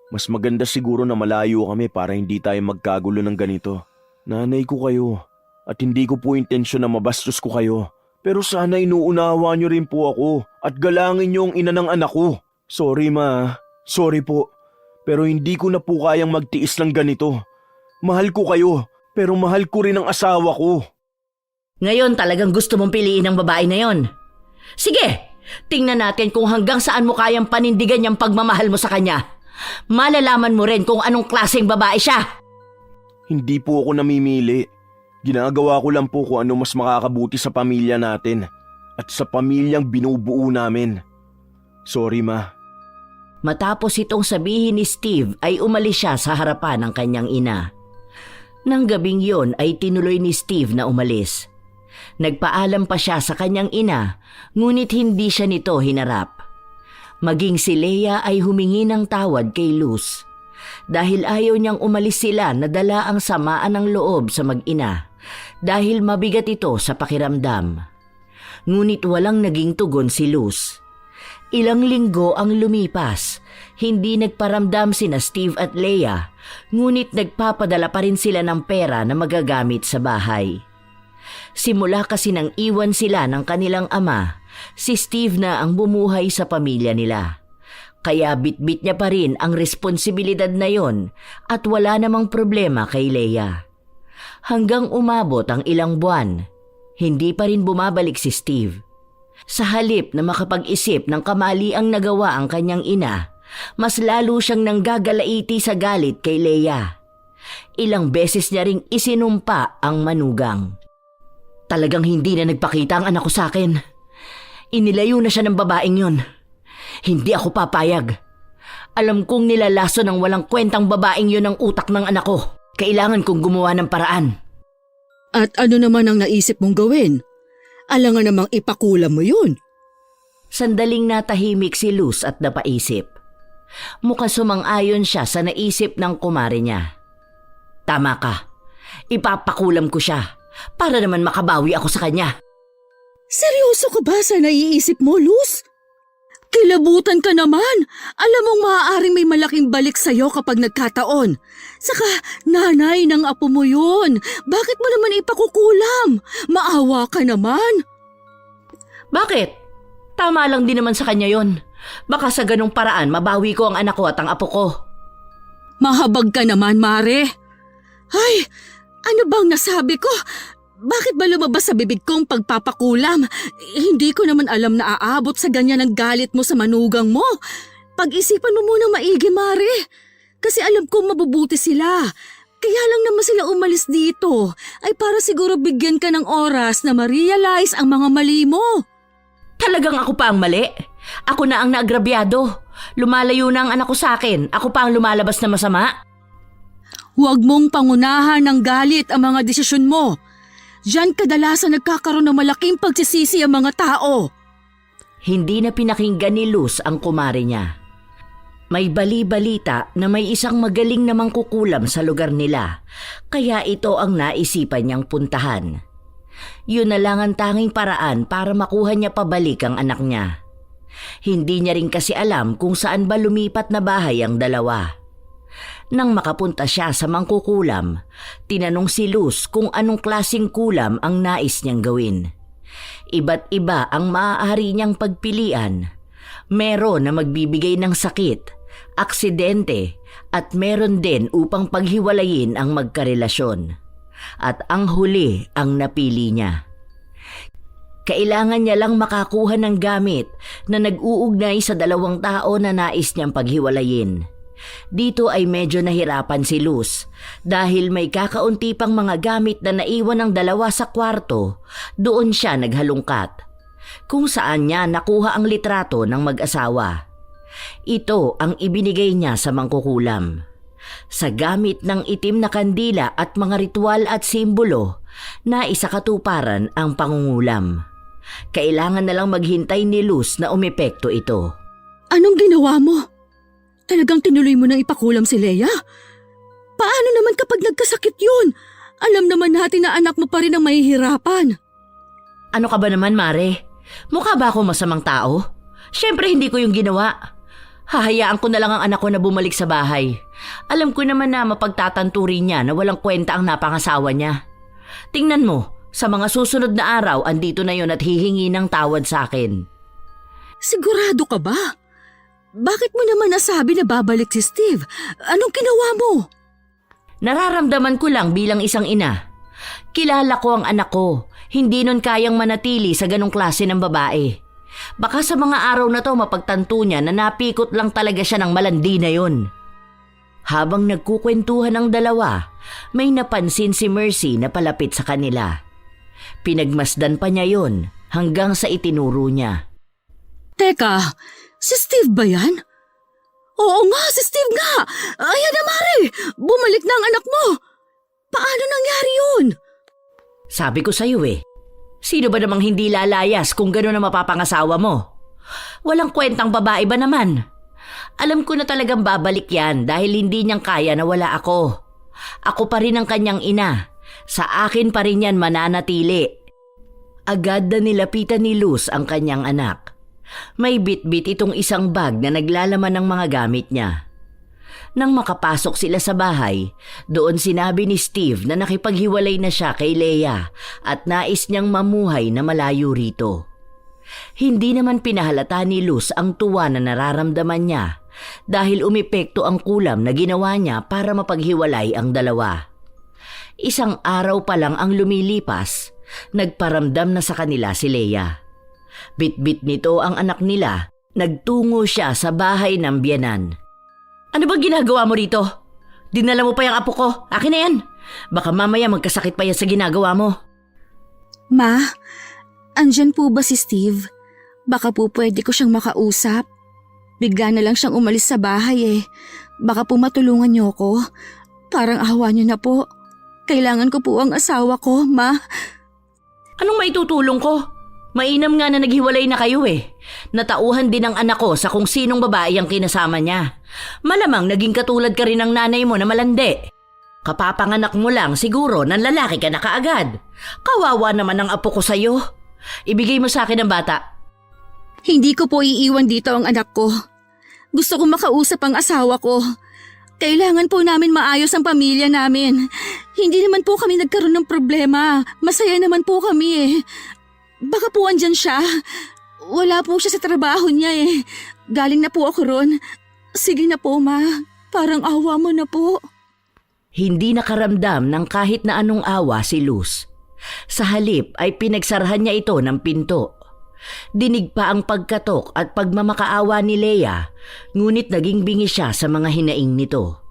Mas maganda siguro na malayo kami para hindi tayo magkagulo ng ganito. Nanay ko kayo at hindi ko po intensyon na mabastos ko kayo. Pero sana inuunawa niyo rin po ako at galangin niyo ang ina ng anak ko. Sorry ma, sorry po. Pero hindi ko na po kayang magtiis ng ganito. Mahal ko kayo, pero mahal ko rin ang asawa ko. Ngayon talagang gusto mong piliin ang babae na yon. Sige, tingnan natin kung hanggang saan mo kayang panindigan yung pagmamahal mo sa kanya. Malalaman mo rin kung anong klaseng babae siya. Hindi po ako namimili. Ginagawa ko lang po kung ano mas makakabuti sa pamilya natin at sa pamilyang binubuo namin. Sorry ma. Matapos itong sabihin ni Steve ay umalis siya sa harapan ng kanyang ina. Nang gabing yon ay tinuloy ni Steve na umalis. Nagpaalam pa siya sa kanyang ina, ngunit hindi siya nito hinarap. Maging si Leia ay humingi ng tawad kay Luz. Dahil ayaw niyang umalis sila na dala ang samaan ng loob sa mag-ina dahil mabigat ito sa pakiramdam. Ngunit walang naging tugon si Luz. Ilang linggo ang lumipas, hindi nagparamdam sina Steve at Leia, ngunit nagpapadala pa rin sila ng pera na magagamit sa bahay. Simula kasi nang iwan sila ng kanilang ama, si Steve na ang bumuhay sa pamilya nila. Kaya bitbit niya pa rin ang responsibilidad na yon at wala namang problema kay Leia. Hanggang umabot ang ilang buwan, hindi pa rin bumabalik si Steve. Sa halip na makapag-isip ng kamaliang nagawa ang kanyang ina, mas lalo siyang nanggagalaiti sa galit kay Leia. Ilang beses niya ring isinumpa ang manugang. Talagang hindi na nagpakita ang anak ko sa akin. Inilayo na siya ng babaeng yon. Hindi ako papayag. Alam kong nilalaso ng walang kwentang babaeng yon ang utak ng anak ko. Kailangan kong gumawa ng paraan. At ano naman ang naisip mong gawin? Alangan namang ipakulam mo yun. Sandaling natahimik si Luz at napaisip. Mukhang sumang-ayon siya sa naisip ng kumare niya. Tama ka. Ipapakulam ko siya para naman makabawi ako sa kanya. Seryoso ka ba sa naiisip mo, Luz? Kilabutan ka naman. Alam mong maaaring may malaking balik sa'yo kapag nagkataon. Saka, nanay ng apo mo yun. Bakit mo naman ipakukulam? Maawa ka naman. Bakit? Tama lang din naman sa kanya yon. Baka sa ganong paraan mabawi ko ang anak ko at ang apo ko. Mahabag ka naman, Mare. Ay, ano bang nasabi ko? Bakit ba lumabas sa bibig kong pagpapakulam? Hindi ko naman alam na aabot sa ganyan ang galit mo sa manugang mo. Pag-isipan mo muna maigi, Mare. Kasi alam ko mabubuti sila. Kaya lang naman sila umalis dito ay para siguro bigyan ka ng oras na ma-realize ang mga mali mo. Talagang ako pa ang mali? Ako na ang naagrabyado. Lumalayo na ang anak ko sa akin. Ako pa ang lumalabas na masama? Huwag mong pangunahan ng galit ang mga desisyon mo. Diyan kadalasan nagkakaroon ng malaking pagsisisi ang mga tao. Hindi na pinakinggan ni Luz ang kumare niya. May bali-balita na may isang magaling namang kukulam sa lugar nila, kaya ito ang naisipan niyang puntahan. Yun na lang ang tanging paraan para makuha niya pabalik ang anak niya. Hindi niya rin kasi alam kung saan ba lumipat na bahay ang dalawa. Nang makapunta siya sa mangkukulam, tinanong si Luz kung anong klaseng kulam ang nais niyang gawin. Iba't iba ang maaari niyang pagpilian. Meron na magbibigay ng sakit, aksidente, at meron din upang paghiwalayin ang magkarelasyon. At ang huli ang napili niya. Kailangan niya lang makakuha ng gamit na nag-uugnay sa dalawang tao na nais niyang paghiwalayin. Dito ay medyo nahirapan si Luz dahil may kakaunti pang mga gamit na naiwan ng dalawa sa kwarto. Doon siya naghalungkat, kung saan niya nakuha ang litrato ng mag-asawa. Ito ang ibinigay niya sa mangkukulam. Sa gamit ng itim na kandila at mga ritual at simbolo, naisakatuparan ang pangungulam. Kailangan na lang maghintay ni Luz na umepekto ito. Anong ginawa mo? Talagang tinuloy mo nang ipakulam si Leia? Paano naman kapag nagkasakit yun? Alam naman natin na anak mo pa rin ang mahihirapan. Ano ka ba naman, Mare? Mukha ba ako masamang tao? Siyempre hindi ko yung ginawa. Hahayaan ko na lang ang anak ko na bumalik sa bahay. Alam ko naman na mapagtatanturi niya na walang kwenta ang napangasawa niya. Tingnan mo, sa mga susunod na araw andito na yon at hihingi ng tawad sa akin. Sigurado ka ba? Bakit mo naman nasabi na babalik si Steve? Anong ginawa mo? Nararamdaman ko lang bilang isang ina. Kilala ko ang anak ko. Hindi nun kayang manatili sa ganong klase ng babae. Baka sa mga araw na to mapagtanto niya na napikot lang talaga siya ng malandi na yun. Habang nagkukwentuhan ang dalawa, may napansin si Mercy na palapit sa kanila. Pinagmasdan pa niya yun hanggang sa itinuro niya. Teka, si Steve ba yan? Oo nga, si Steve nga! Ayan na, Mare! Bumalik na ang anak mo! Paano nangyari yun? Sabi ko sa'yo sino ba namang hindi lalayas kung gano'n na mapapangasawa mo? Walang kwentang babae ba naman? Alam ko na talagang babalik yan dahil hindi niyang kaya na wala ako. Ako pa rin ang kanyang ina. Sa akin pa rin yan mananatili. Agad na nilapitan ni Luz ang kanyang anak. May bit-bit itong isang bag na naglalaman ng mga gamit niya. Nang makapasok sila sa bahay, doon sinabi ni Steve na nakipaghiwalay na siya kay Leia at nais niyang mamuhay na malayo rito. Hindi naman pinahalata ni Luz ang tuwa na nararamdaman niya dahil umepekto ang kulam na ginawa niya para mapaghiwalay ang dalawa. Isang araw pa lang ang lumilipas, nagparamdam na sa kanila si Leia. Bit-bit nito ang anak nila, nagtungo siya sa bahay ng biyenan. Ano bang ginagawa mo rito? Dinala mo pa yung apo ko. Akin na yan. Baka mamaya magkasakit pa yan sa ginagawa mo. Ma, andyan po ba si Steve? Baka po pwede ko siyang makausap. Bigla na lang siyang umalis sa bahay Baka po matulungan niyo ko. Parang awa niyo na po. Kailangan ko po ang asawa ko, Ma. Anong maitutulong ko? Mainam nga na naghiwalay na kayo Natauhan din ang anak ko sa kung sinong babae ang kinasama niya. Malamang naging katulad ka rin ng nanay mo na malandi. Kapapanganak mo lang siguro ng lalaki ka na kaagad. Kawawa naman ang apo ko sa'yo. Ibigay mo sa akin ang bata. Hindi ko po iiwan dito ang anak ko. Gusto kong makausap ang asawa ko. Kailangan po namin maayos ang pamilya namin. Hindi naman po kami nagkaroon ng problema. Masaya naman po kami Baka po andyan siya. Wala po siya sa trabaho niya Galing na po ako ron. Sige na po, Ma. Parang awa mo na po. Hindi nakaramdam ng kahit na anong awa si Luz. Sa halip ay pinagsarahan niya ito ng pinto. Dinig pa ang pagkatok at pagmamakaawa ni Leia, ngunit naging bingi siya sa mga hinaing nito.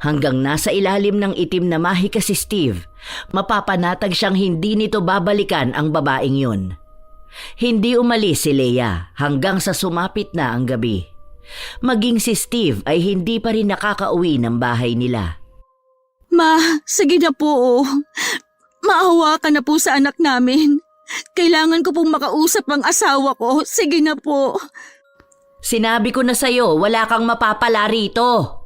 Hanggang nasa ilalim ng itim na mahika si Steve, mapapanatag siyang hindi nito babalikan ang babaeng yun. Hindi umalis si Leia hanggang sa sumapit na ang gabi. Maging si Steve ay hindi pa rin nakakauwi ng bahay nila. Ma, sige na po. Maawa ka na po sa anak namin. Kailangan ko pong makausap ang asawa ko. Sige na po. Sinabi ko na sa'yo, wala kang mapapala rito.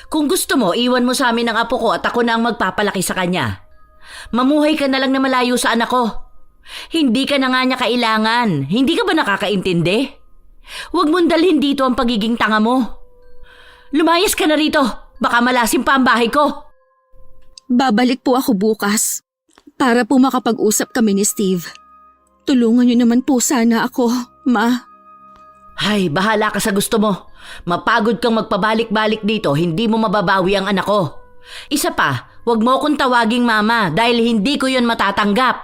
Kung gusto mo, iwan mo sa amin ang apo ko at ako na ang magpapalaki sa kanya. Mamuhay ka na lang na malayo sa anak ko. Hindi ka na nga niya kailangan. Hindi ka ba nakakaintindi? Huwag mong dalhin dito ang pagiging tanga mo. Lumayas ka na rito. Baka malasim pa ang bahay ko. Babalik po ako bukas para po makapag-usap kami ni Steve. Tulungan niyo naman po sana ako, Ma. Ay, bahala ka sa gusto mo. Mapagod kang magpabalik-balik dito, hindi mo mababawi ang anak ko. Isa pa, huwag mo akong tawaging mama dahil hindi ko yon matatanggap.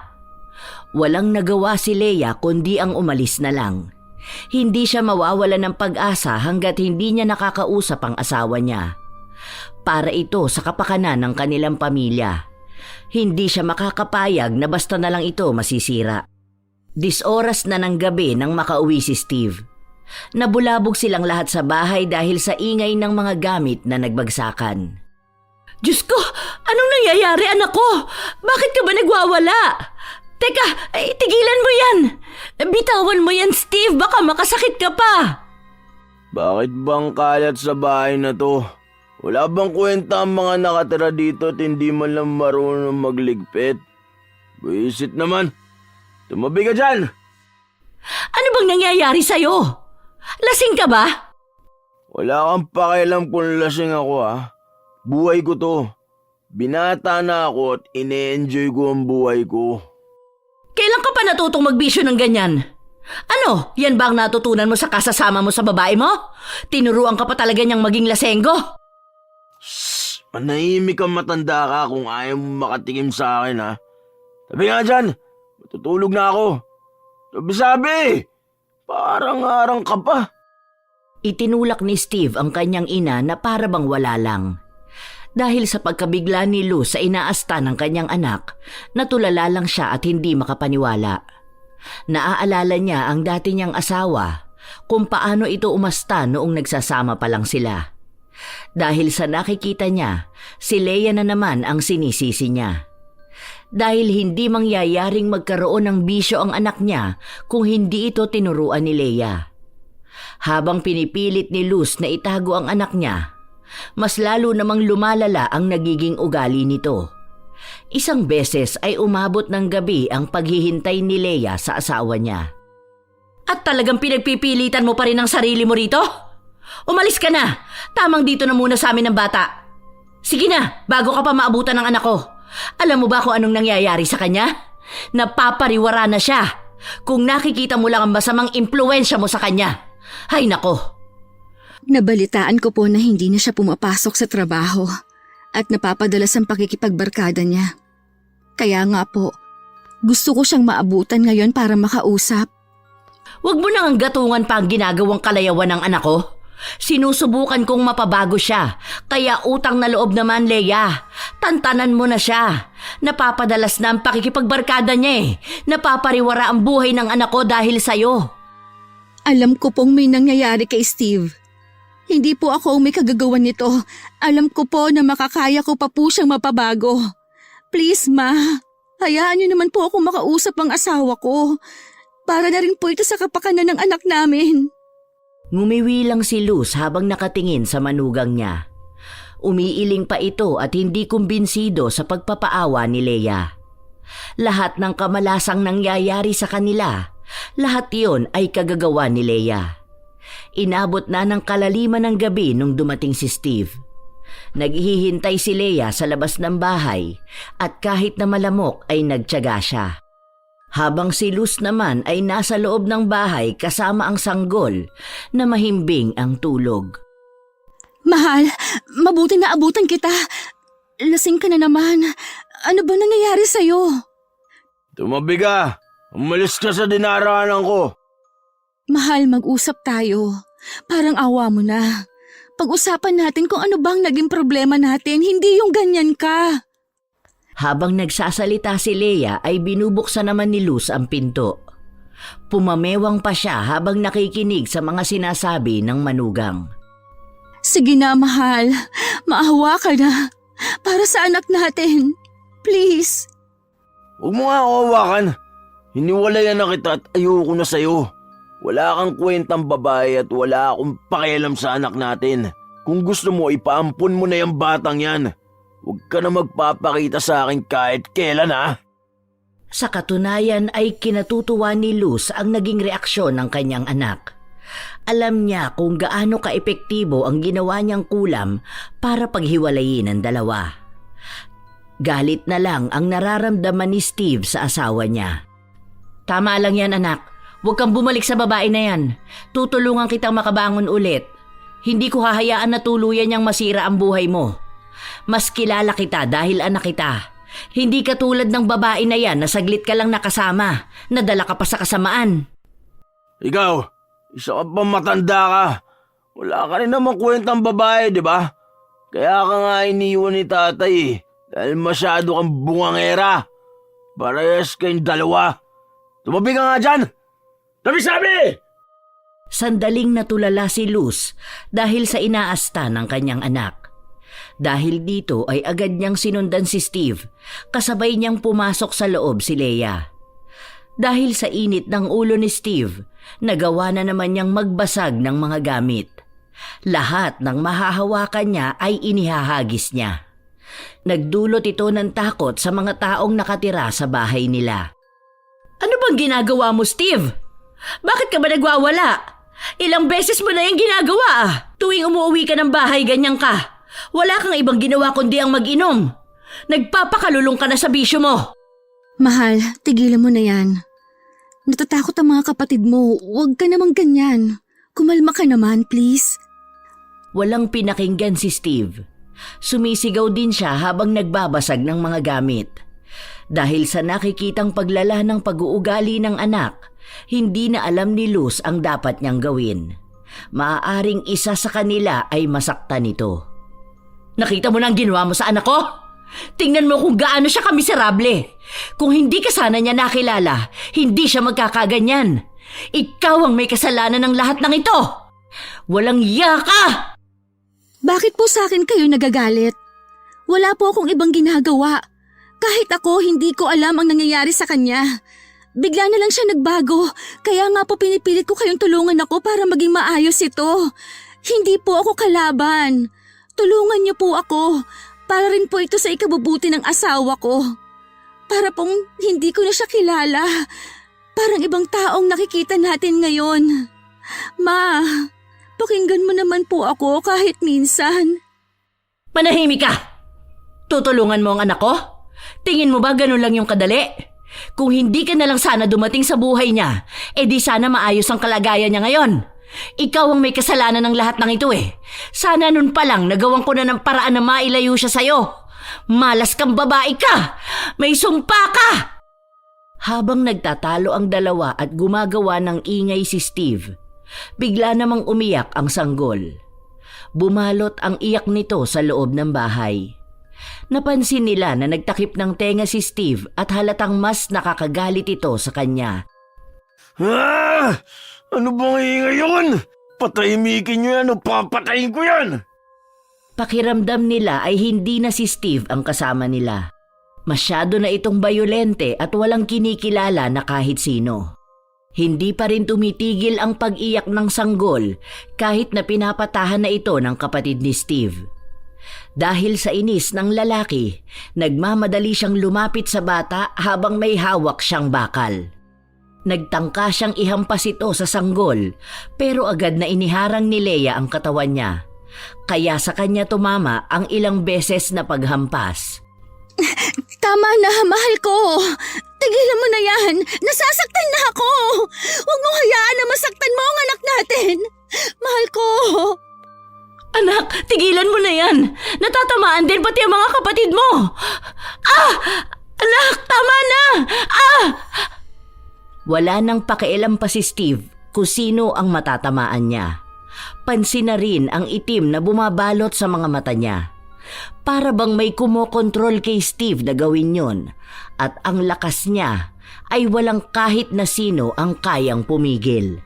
Walang nagawa si Leia kundi ang umalis na lang. Hindi siya mawawala ng pag-asa hanggat hindi niya nakakausap ang asawa niya. Para ito sa kapakanan ng kanilang pamilya. Hindi siya makakapayag na basta na lang ito masisira. 10 oras na ng gabi nang makauwi si Steve. Nabulabog silang lahat sa bahay dahil sa ingay ng mga gamit na nagbagsakan. Diyos ko, anong nangyayari anak ko? Bakit ka ba nagwawala? Teka, tigilan mo yan. Bitawan mo yan, Steve, baka makasakit ka pa. Bakit bang kalat sa bahay na to? Wala bang kwenta ang mga nakatira dito at hindi man lang marunong magligpit? Buisit naman. Tumabi ka dyan! Ano bang nangyayari sa'yo? Lasing ka ba? Wala kang pakialam kung lasing ako ha. Buhay ko to. Binata na ako at ine-enjoy ko ang buhay ko. Kailan ka pa natutong magbisyo ng ganyan? Ano, yan ba ang natutunan mo sa kasasama mo sa babae mo? Tinuruan ka pa talaga niyang maging lasenggo? Shhh! Manahimik kang matanda ka kung ayaw mo makatikim sa akin ha. Sabi nga dyan, matutulog na ako. Sabi! Parang harang ka pa. Itinulak ni Steve ang kanyang ina na para bang wala lang. Dahil sa pagkabigla ni Luz sa inaasta ng kanyang anak, natulala lang siya at hindi makapaniwala. Naaalala niya ang dati niyang asawa, kung paano ito umasta noong nagsasama pa lang sila. Dahil sa nakikita niya, si Leia na naman ang sinisisi niya. Dahil hindi mangyayaring magkaroon ng bisyo ang anak niya kung hindi ito tinuruan ni Leia. Habang pinipilit ni Luz na itago ang anak niya, mas lalo namang lumalala ang nagiging ugali nito. Isang beses ay umabot ng gabi ang paghihintay ni Leia sa asawa niya. At talagang pinagpipilitan mo pa rin ang sarili mo rito? Umalis ka na! Tamang dito na muna sa amin ng bata. Sige na, bago ka pa maabutan ng anak ko. Alam mo ba kung anong nangyayari sa kanya? Napapariwara na siya. Kung nakikita mo lang ang masamang impluensya mo sa kanya. Hay nako! Nabalitaan ko po na hindi na siya pumapasok sa trabaho at napapadalas ang pakikipagbarkada niya. Kaya nga po, gusto ko siyang maabutan ngayon para makausap. Huwag mo nang gatungan pa ang ginagawang kalayawan ng anak ko. Sinusubukan kong mapabago siya, kaya utang na loob naman, Leia. Tantanan mo na siya. Napapadalas na ang pakikipagbarkada niya eh. Napapariwara ang buhay ng anak ko dahil sa'yo. Alam ko pong may nangyayari kay Steve. Hindi po ako ang may kagagawan nito. Alam ko po na makakaya ko pa po siyang mapabago. Please, Ma. Hayaan niyo naman po ako makausap ang asawa ko. Para na rin po ito sa kapakanan ng anak namin. Ngumiwi lang si Luz habang nakatingin sa manugang niya. Umiiling pa ito at hindi kumbinsido sa pagpapaawa ni Leia. Lahat ng kamalasang nangyayari sa kanila, lahat iyon ay kagagawa ni Leia. Inabot na ng kalaliman ng gabi nung dumating si Steve. Naghihintay si Leia sa labas ng bahay at kahit na malamok ay nagtiyaga siya. Habang si Luz naman ay nasa loob ng bahay kasama ang sanggol na mahimbing ang tulog. Mahal, mabuti na abutan kita. Lasing ka na naman. Ano ba nangyayari sa'yo? Tumabi ka! Umalis ka sa dinaraanan ko! Mahal, mag-usap tayo. Parang awa mo na. Pag-usapan natin kung ano bang naging problema natin, hindi yung ganyan ka. Habang nagsasalita si Leia ay binubuksan naman ni Luz ang pinto. Pumamewang pa siya habang nakikinig sa mga sinasabi ng manugang. Sige na, mahal. Maawa ka na. Para sa anak natin. Please. Huwag mo nga ako hawakan. Hiniwalayan na kita at ayoko na sa'yo. Wala kang kwentang babae at wala akong pakialam sa anak natin. Kung gusto mo, ipaampun mo na yung batang yan. Huwag ka na magpapakita sa akin kahit kailan, ha? Sa katunayan ay kinatutuwa ni Luz ang naging reaksyon ng kanyang anak. Alam niya kung gaano kaepektibo ang ginawa niyang kulam para paghiwalayin ang dalawa. Galit na lang ang nararamdaman ni Steve sa asawa niya. Tama lang yan, anak. Huwag kang bumalik sa babae na yan. Tutulungan kitang makabangon ulit. Hindi ko hahayaan na tuluyan niyang masira ang buhay mo. Mas kilala kita dahil anak kita. Hindi katulad ng babae na yan na saglit ka lang nakasama. Nadala ka pa sa kasamaan. Ikaw, isa ka pa matanda ka. Wala ka rin naman kwentang babae, di ba? Kaya ka nga iniwan ni tatay dahil masyado kang bungangera. Parehas kayong dalawa. Tumabi ka nga dyan! Sabi! Sandaling natulala si Luz dahil sa inaasta ng kanyang anak. Dahil dito ay agad niyang sinundan si Steve, kasabay niyang pumasok sa loob si Leia. Dahil sa init ng ulo ni Steve, nagawa na naman niyang magbasag ng mga gamit. Lahat ng mahahawakan niya ay inihahagis niya. Nagdulot ito ng takot sa mga taong nakatira sa bahay nila. Ano bang ginagawa mo, Steve? Bakit ka ba nagwawala? Ilang beses mo na yung ginagawa ah. Tuwing umuwi ka ng bahay, ganyan ka. Wala kang ibang ginawa kundi ang mag-inom. Nagpapakalulong ka na sa bisyo mo. Mahal, tigilan mo na yan. Natatakot ang mga kapatid mo. Huwag ka namang ganyan. Kumalma ka naman, please. Walang pinakinggan si Steve. Sumisigaw din siya habang nagbabasag ng mga gamit. Dahil sa nakikitang paglala ng pag-uugali ng anak, hindi na alam ni Luz ang dapat niyang gawin. Maaaring isa sa kanila ay masaktan nito. Nakita mo na ang ginawa mo sa anak ko? Tingnan mo kung gaano siya kamiserable. Kung hindi ka sana niya nakilala, hindi siya magkakaganyan. Ikaw ang may kasalanan ng lahat ng ito. Walang iya ka! Bakit po sa akin kayo nagagalit? Wala po akong ibang ginagawa. Kahit ako, hindi ko alam ang nangyayari sa kanya. Bigla na lang siya nagbago, kaya nga po pinipilit ko kayong tulungan ako para maging maayos ito. Hindi po ako kalaban. Tulungan niyo po ako, para rin po ito sa ikabubuti ng asawa ko. Para pong hindi ko na siya kilala. Parang ibang taong nakikita natin ngayon. Ma, pakinggan mo naman po ako kahit minsan. Manahimik ka! Tutulungan mo ang anak ko? Tingin mo ba ganun lang yung kadali? Kung hindi ka na lang sana dumating sa buhay niya, di sana maayos ang kalagayan niya ngayon. Ikaw ang may kasalanan ng lahat ng ito eh. Sana nun pa lang nagawan ko na ng paraan na mailayo siya sa'yo. Malas kang babae ka! May sumpa ka! Habang nagtatalo ang dalawa at gumagawa ng ingay si Steve, bigla namang umiyak ang sanggol. Bumalot ang iyak nito sa loob ng bahay. Napansin nila na nagtakip ng tenga si Steve at halatang mas nakakagalit ito sa kanya. Ah! Ano bang ingay yun? Patahimikin nyo yan o papatayin ko yan! Pakiramdam nila ay hindi na si Steve ang kasama nila. Masyado na itong bayolente at walang kinikilala na kahit sino. Hindi pa rin tumitigil ang pag-iyak ng sanggol kahit na pinapatahan na ito ng kapatid ni Steve. Dahil sa inis ng lalaki, nagmamadali siyang lumapit sa bata habang may hawak siyang bakal. Nagtangka siyang ihampas ito sa sanggol pero agad na iniharang ni Leia ang katawan niya. Kaya sa kanya tumama ang ilang beses na paghampas. Tama na, mahal ko. Tigilan mo na yan. Nasasaktan na ako. Huwag mo hayaan na masaktan mo ang anak natin. Mahal ko. Anak, tigilan mo na yan. Natatamaan din pati ang mga kapatid mo. Ah! Anak, tama na! Ah! Wala nang pakialam pa si Steve kung sino ang matatamaan niya. Pansin na rin ang itim na bumabalot sa mga mata niya. Para bang may kumokontrol kay Steve na gawin yon, at ang lakas niya ay walang kahit na sino ang kayang pumigil.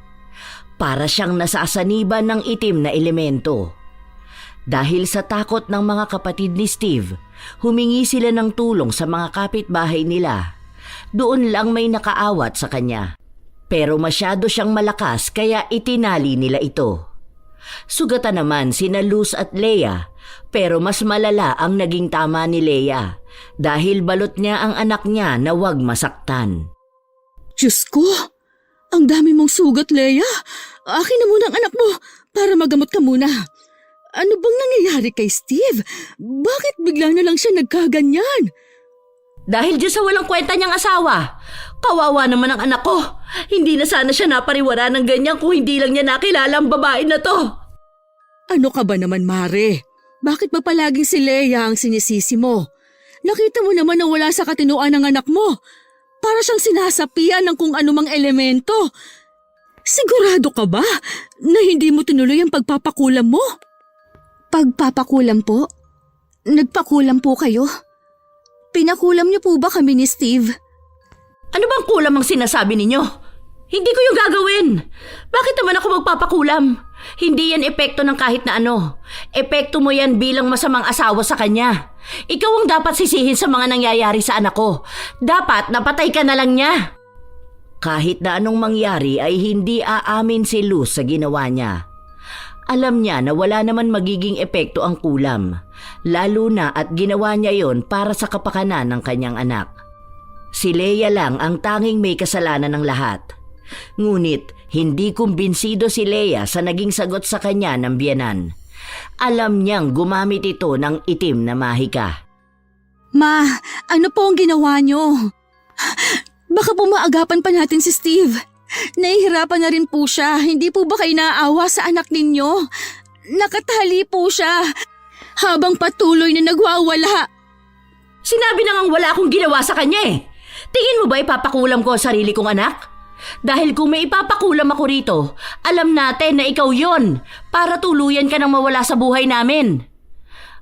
Para siyang nasasaniban ng itim na elemento. Dahil sa takot ng mga kapatid ni Steve, humingi sila ng tulong sa mga kapitbahay nila. Doon lang may nakaawat sa kanya. Pero masyado siyang malakas kaya itinali nila ito. Sugatan naman sina Luz at Leia, pero mas malala ang naging tama ni Leia dahil balot niya ang anak niya na huwag masaktan. Diyos ko! Ang dami mong sugat, Leia. Akin na muna ang anak mo para magamot ka muna. Ano bang nangyayari kay Steve? Bakit bigla na lang siya nagkaganyan? Dahil dyan sa walang kwenta niyang asawa. Kawawa naman ang anak ko. Hindi na sana siya napariwara ng ganyan kung hindi lang niya nakilala ang babae na to. Ano ka ba naman, Mare? Bakit ba palaging si Leia ang sinisisi mo? Nakita mo naman na wala sa katinuan ng anak mo. Para siyang sinasapian ng kung anumang elemento. Sigurado ka ba na hindi mo tinuloy ang pagpapakulam mo? Pagpapakulam po? Nagpakulam po kayo? Pinakulam niyo po ba kami ni Steve? Ano bang kulam ang sinasabi ninyo? Hindi ko yung gagawin. Bakit naman ako magpapakulam? Hindi yan epekto ng kahit na ano. Epekto mo yan bilang masamang asawa sa kanya. Ikaw ang dapat sisihin sa mga nangyayari sa anak ko. Dapat napatay ka na lang niya. Kahit na anong mangyari ay hindi aamin si Luz sa ginawa niya. Alam niya na wala naman magiging epekto ang kulam, lalo na at ginawa niya yon para sa kapakanan ng kanyang anak. Si Leia lang ang tanging may kasalanan ng lahat. Ngunit hindi kumbinsido si Leia sa naging sagot sa kanya ng biyenan. Alam niyang gumamit ito ng itim na mahika. Ma, ano po ang ginawa niyo? Baka po maagapan pa natin si Steve. Nahihirapan na rin po siya. Hindi po ba kayo naaawa sa anak ninyo? Nakatali po siya habang patuloy na nagwawala. Sinabi na ngang wala akong ginawa sa kanya eh. Tingin mo ba ipapakulam ko ang sarili kong anak? Dahil kung may ipapakulam ako rito, alam natin na ikaw yon para tuluyan ka nang mawala sa buhay namin.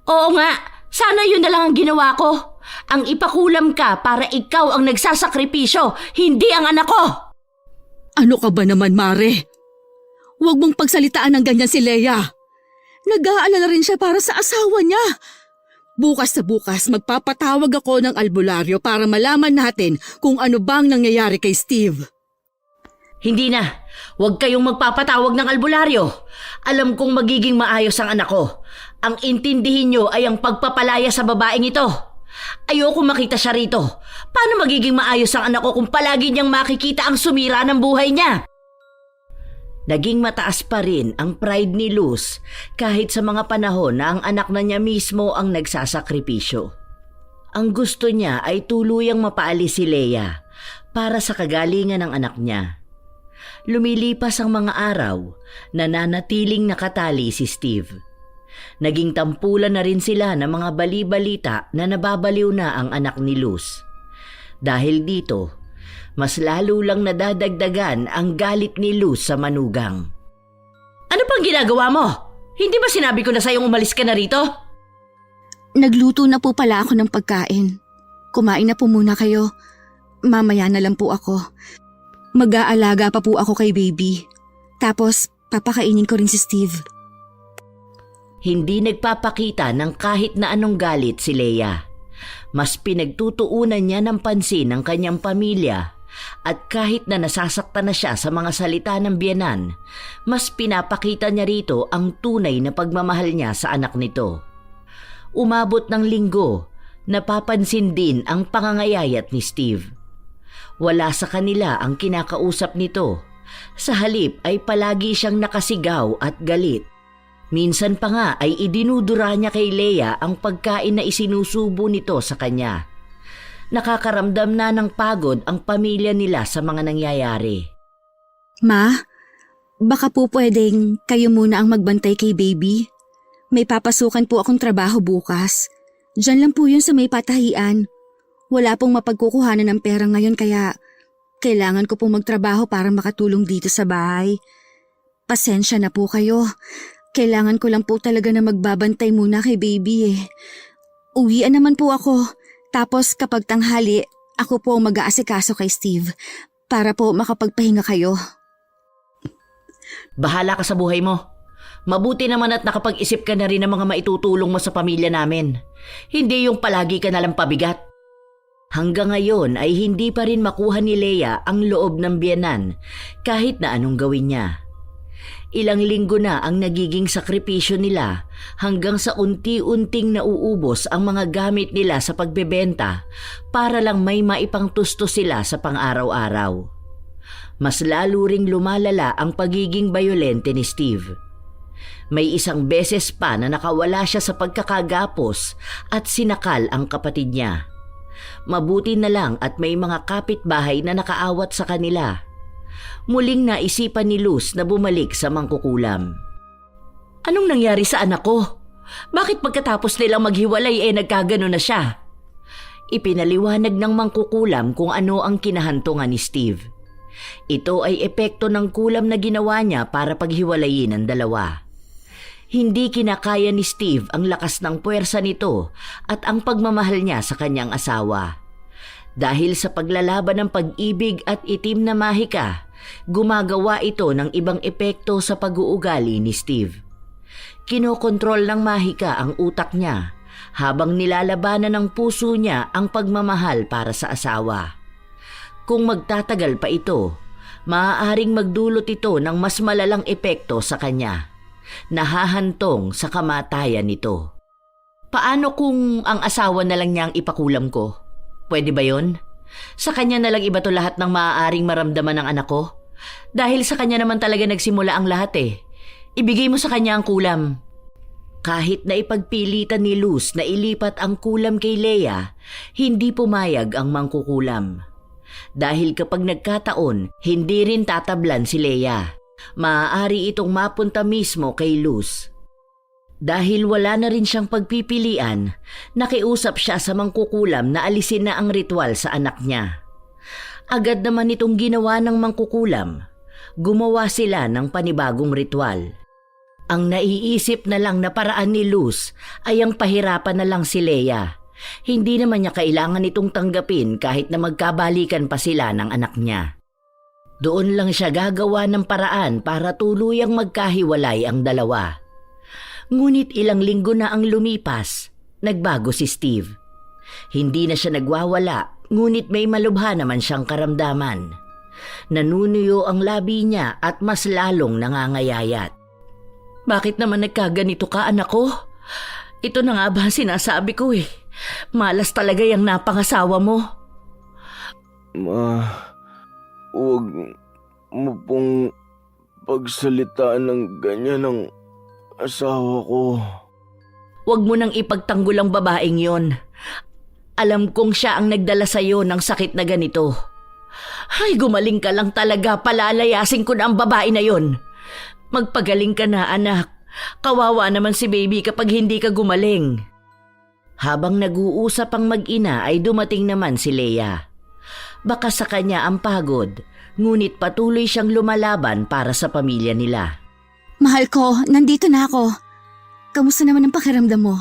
Oo nga, sana yun na lang ang ginawa ko. Ang ipakulam ka para ikaw ang nagsasakripisyo, hindi ang anak ko. Ano ka ba naman, Mare? Huwag mong pagsalitaan ng ganyan si Leia. Nag-aalala rin siya para sa asawa niya. Bukas na bukas magpapatawag ako ng albularyo para malaman natin kung ano bang nangyayari kay Steve. Hindi na. Huwag kayong magpapatawag ng albularyo. Alam kong magiging maayos ang anak ko. Ang intindihin nyo ay ang pagpapalaya sa babaeng ito. Ayoko makita siya rito. Paano magiging maayos ang anak ko kung palagi niyang makikita ang sumira ng buhay niya? Naging mataas pa rin ang pride ni Luz kahit sa mga panahon na ang anak na niya mismo ang nagsasakripisyo. Ang gusto niya ay tuluyang mapaalis si Leia para sa kagalingan ng anak niya. Lumilipas ang mga araw, nananatiling nakatali si Steve. Naging tampulan na rin sila ng mga bali-balita na nababaliw na ang anak ni Luz. Dahil dito, mas lalo lang nadadagdagan ang galit ni Luz sa manugang. Ano pang ginagawa mo? Hindi ba sinabi ko na sa'yong umalis ka na rito? Nagluto na po pala ako ng pagkain. Kumain na po muna kayo. Mamaya na lang po ako. Mag-aalaga pa po ako kay baby. Tapos papakainin ko rin si Steve. Hindi nagpapakita ng kahit na anong galit si Leia. Mas pinagtutuunan niya ng pansin ng kanyang pamilya at kahit na nasasaktan na siya sa mga salita ng biyenan, mas pinapakita niya rito ang tunay na pagmamahal niya sa anak nito. Umabot ng linggo, napapansin din ang pangangayayat ni Steve. Wala sa kanila ang kinakausap nito. Sa halip ay palagi siyang nakasigaw at galit. Minsan pa nga ay idinudura niya kay Leia ang pagkain na isinusubo nito sa kanya. Nakakaramdam na ng pagod ang pamilya nila sa mga nangyayari. Ma, baka po pwedeng kayo muna ang magbantay kay baby. May papasukan po akong trabaho bukas. Diyan lang po yun sa may patahian. Wala pong mapagkukuhanan ng pera ngayon kaya Kailangan ko pong magtrabaho para makatulong dito sa bahay. Pasensya na po kayo. Kailangan ko lang po talaga na magbabantay muna kay baby eh. Uwian naman po ako. Tapos kapag tanghali, ako po ang mag-aasikaso kay Steve para po makapagpahinga kayo. Bahala ka sa buhay mo. Mabuti naman at nakapag-isip ka na rin ng mga maitutulong mo sa pamilya namin. Hindi yung palagi ka nalang pabigat. Hanggang ngayon ay hindi pa rin makuha ni Leia ang loob ng biyenan kahit na anong gawin niya. Ilang linggo na ang nagiging sakripisyo nila hanggang sa unti-unting nauubos ang mga gamit nila sa pagbebenta para lang may maipangtusto sila sa pang-araw-araw. Mas lalo ring lumalala ang pagiging bayolente ni Steve. May isang beses pa na nakawala siya sa pagkakagapos at sinakal ang kapatid niya. Mabuti na lang at may mga kapitbahay na nakaawat sa kanila. Muling naisipan ni Luz na bumalik sa mangkukulam. Anong nangyari sa anak ko? Bakit pagkatapos nilang maghiwalay nagkagano na siya? Ipinaliwanag ng mangkukulam kung ano ang kinahantungan ni Steve. Ito ay epekto ng kulam na ginawa niya para paghiwalayin ang dalawa. Hindi kinakaya ni Steve ang lakas ng puwersa nito at ang pagmamahal niya sa kanyang asawa. Dahil sa paglalaban ng pag-ibig at itim na mahika, gumagawa ito ng ibang epekto sa pag-uugali ni Steve. Kinokontrol ng mahika ang utak niya habang nilalabanan ng puso niya ang pagmamahal para sa asawa. Kung magtatagal pa ito, maaaring magdulot ito ng mas malalang epekto sa kanya. Nahahantong sa kamatayan nito. Paano kung ang asawa na lang niya ang ipakulam ko? Pwede ba yon? Sa kanya na lang iba to lahat ng maaaring maramdaman ng anak ko? Dahil sa kanya naman talaga nagsimula ang lahat Ibigay mo sa kanya ang kulam. Kahit na ipagpilitan ni Luz na ilipat ang kulam kay Leia, hindi pumayag ang mangkukulam. Dahil kapag nagkataon, hindi rin tatablan si Leia. Maaari itong mapunta mismo kay Luz. Dahil wala na rin siyang pagpipilian, nakiusap siya sa mangkukulam na alisin na ang ritual sa anak niya. Agad naman itong ginawa ng mangkukulam. Gumawa sila ng panibagong ritual. Ang naiisip na lang na paraan ni Luz ay ang pahirapan na lang si Leia. Hindi naman niya kailangan itong tanggapin kahit na magkabalikan pa sila ng anak niya. Doon lang siya gagawa ng paraan para tuluyang magkahiwalay ang dalawa. Ngunit ilang linggo na ang lumipas, nagbago si Steve. Hindi na siya nagwawala, ngunit may malubha naman siyang karamdaman. Nanunuyo ang labi niya at mas lalong nangangayayat. Bakit naman nagkaganito ka, anak ko? Ito na nga ba sinasabi ko Malas talaga yung napangasawa mo. Huwag mo pong pagsalitaan ng ganyan ng asawa ko. Huwag mo nang ipagtanggol ang babaeng yon. Alam kong siya ang nagdala sa'yo ng sakit na ganito. Ay, gumaling ka lang talaga. Palalayasin ko na ang babae na yon. Magpagaling ka na, anak. Kawawa naman si baby kapag hindi ka gumaling. Habang nag-uusap ang mag-ina ay dumating naman si Leia. Baka sa kanya ang pagod, ngunit patuloy siyang lumalaban para sa pamilya nila. Mahal ko, nandito na ako. Kamusta naman ang pakiramdam mo?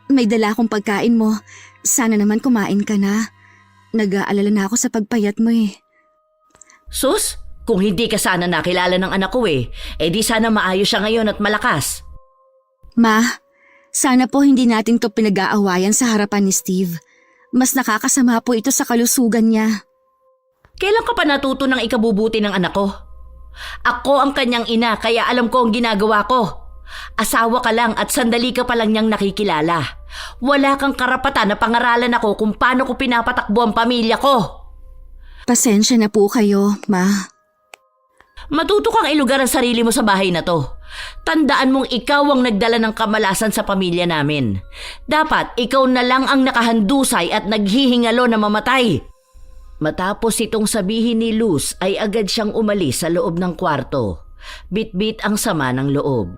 May dala akong pagkain mo. Sana naman kumain ka na. Nag-aalala na ako sa pagpayat mo Sus, kung hindi ka sana nakilala ng anak ko di sana maayos siya ngayon at malakas. Ma, sana po hindi natin to pinag-aawayan sa harapan ni Steve. Mas nakakasama po ito sa kalusugan niya. Kailan ka pa natuto ng ikabubuti ng anak ko? Ako ang kanyang ina kaya alam ko ang ginagawa ko. Asawa ka lang at sandali ka pa lang niyang nakikilala. Wala kang karapatan na pangaralan ako kung paano ko pinapatakbo ang pamilya ko. Pasensya na po kayo, Ma. Matuto kang ilugar ang sarili mo sa bahay na to. Tandaan mong ikaw ang nagdala ng kamalasan sa pamilya namin. Dapat ikaw na lang ang nakahandusay at naghihingalo na mamatay. Matapos itong sabihin ni Luz ay agad siyang umalis sa loob ng kwarto. Bit-bit ang sama ng loob.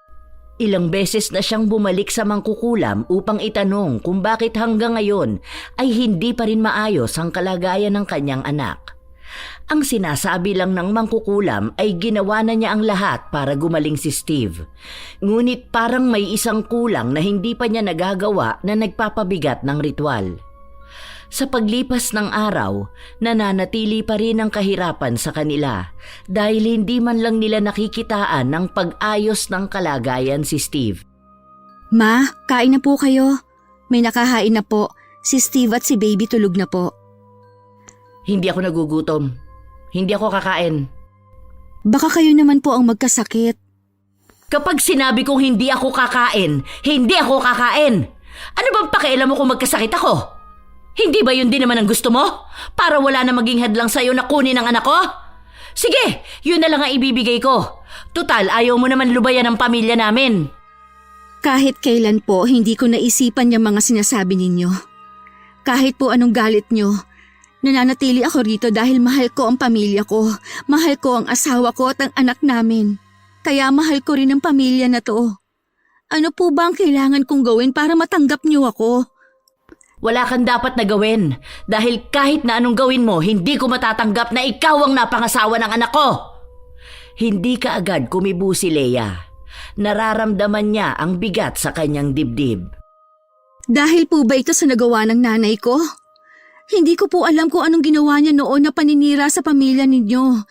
Ilang beses na siyang bumalik sa mangkukulam upang itanong kung bakit hanggang ngayon ay hindi pa rin maayos ang kalagayan ng kanyang anak. Ang sinasabi lang ng mangkukulam ay ginawa na niya ang lahat para gumaling si Steve. Ngunit parang may isang kulang na hindi pa niya nagagawa na nagpapabigat ng ritual. Sa paglipas ng araw, nananatili pa rin ang kahirapan sa kanila dahil hindi man lang nila nakikitaan ng pag-ayos ng kalagayan si Steve. Ma, kain na po kayo. May nakahain na po. Si Steve at si Baby tulog na po. Hindi ako nagugutom. Hindi ako kakain. Baka kayo naman po ang magkasakit. Kapag sinabi kong hindi ako kakain, hindi ako kakain. Ano bang pakialam mo kung magkasakit ako? Hindi ba yun din naman ang gusto mo? Para wala na maging hadlang sa'yo na kunin ang anak ko? Sige, yun na lang ang ibibigay ko. Tutal, ayaw mo naman lubayan ang pamilya namin. Kahit kailan po, hindi ko naisipan yung mga sinasabi ninyo. Kahit po anong galit nyo, nananatili ako rito dahil mahal ko ang pamilya ko. Mahal ko ang asawa ko at ang anak namin. Kaya mahal ko rin ang pamilya na to. Ano po ba ang kailangan kong gawin para matanggap nyo ako? Wala kang dapat na gawin dahil kahit na anong gawin mo, hindi ko matatanggap na ikaw ang napangasawa ng anak ko. Hindi ka agad kumibo si Leia. Nararamdaman niya ang bigat sa kanyang dibdib. Dahil po ba ito sa nagawa ng nanay ko? Hindi ko po alam kung anong ginawa niya noon na paninira sa pamilya ninyo.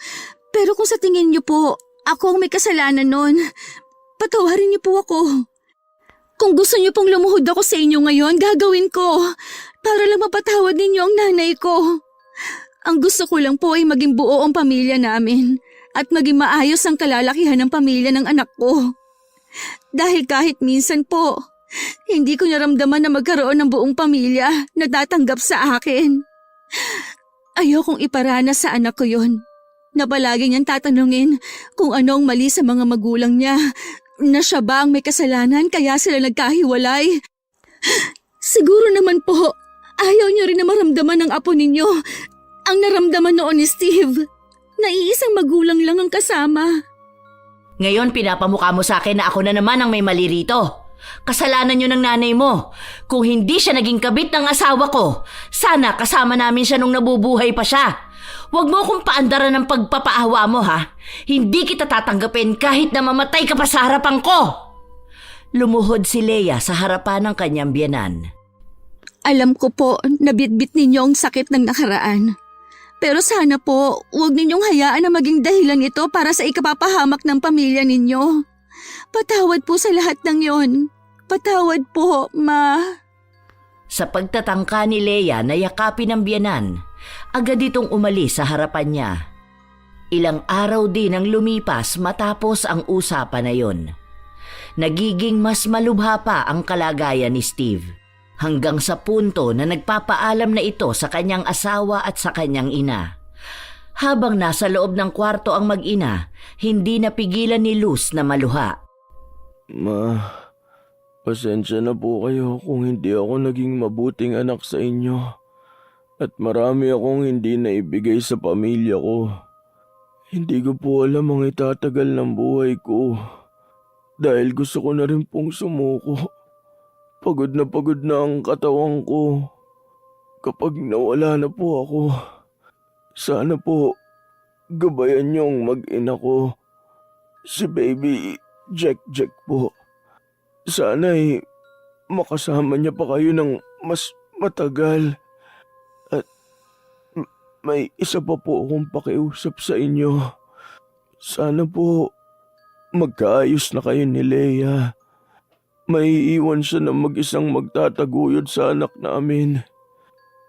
Pero kung sa tingin niyo po, ako ang may kasalanan noon, patawarin niyo po ako. Kung gusto niyo pong lumuhod ako sa inyo ngayon, gagawin ko. Para lang mapatawad ninyo ang nanay ko. Ang gusto ko lang po ay maging buo ang pamilya namin at maging maayos ang kalalakihan ng pamilya ng anak ko. Dahil kahit minsan po, hindi ko naramdaman na magkaroon ng buong pamilya na tatanggap sa akin. Ayokong iparana sa anak ko yun, na palagi niyang tatanungin kung ano ang mali sa mga magulang niya, na siya ba ang may kasalanan kaya sila nagkahiwalay. Siguro naman po, ayaw niyo rin na maramdaman ng apo ninyo ang naramdaman noon ni Steve, na iisang magulang lang ang kasama. Ngayon pinapamukha mo sa akin na ako na naman ang may mali rito. Kasalanan yun ng nanay mo. Kung hindi siya naging kabit ng asawa ko, sana kasama namin siya nung nabubuhay pa siya. Huwag mo akong paandaran ng pagpapaawa mo, ha? Hindi kita tatanggapin kahit na mamatay ka pa sa harapan ko. Lumuhod si Leia sa harapan ng kanyang biyenan. Alam ko po na bitbit ninyo ang sakit ng nakaraan. Pero sana po, huwag ninyong hayaan na maging dahilan ito para sa ikapapahamak ng pamilya ninyo. Patawad po sa lahat ng yon. Patawad po, Ma. Sa pagtatangka ni Leia na yakapin ang biyenan, agad itong umalis sa harapan niya. Ilang araw din ang lumipas matapos ang usapan na yon. Nagiging mas malubha pa ang kalagayan ni Steve, hanggang sa punto na nagpapaalam na ito sa kanyang asawa at sa kanyang ina. Habang nasa loob ng kwarto ang mag-ina, hindi napigilan ni Luz na maluha. Ma, pasensya na po kayo kung hindi ako naging mabuting anak sa inyo. At marami akong hindi naibigay sa pamilya ko. Hindi ko po alam ang itatagal ng buhay ko. Dahil gusto ko na rin pong sumuko. Pagod na ang katawan ko. Kapag nawala na po ako, sana po gabayan niyong mag-ina ko. Si Baby Jack po. Sana'y makasama niya pa kayo ng mas matagal. At may isa pa po akong pakiusap sa inyo. Sana po magkaayos na kayo ni Leia. May iwan siya na mag-isang magtataguyod sa anak namin.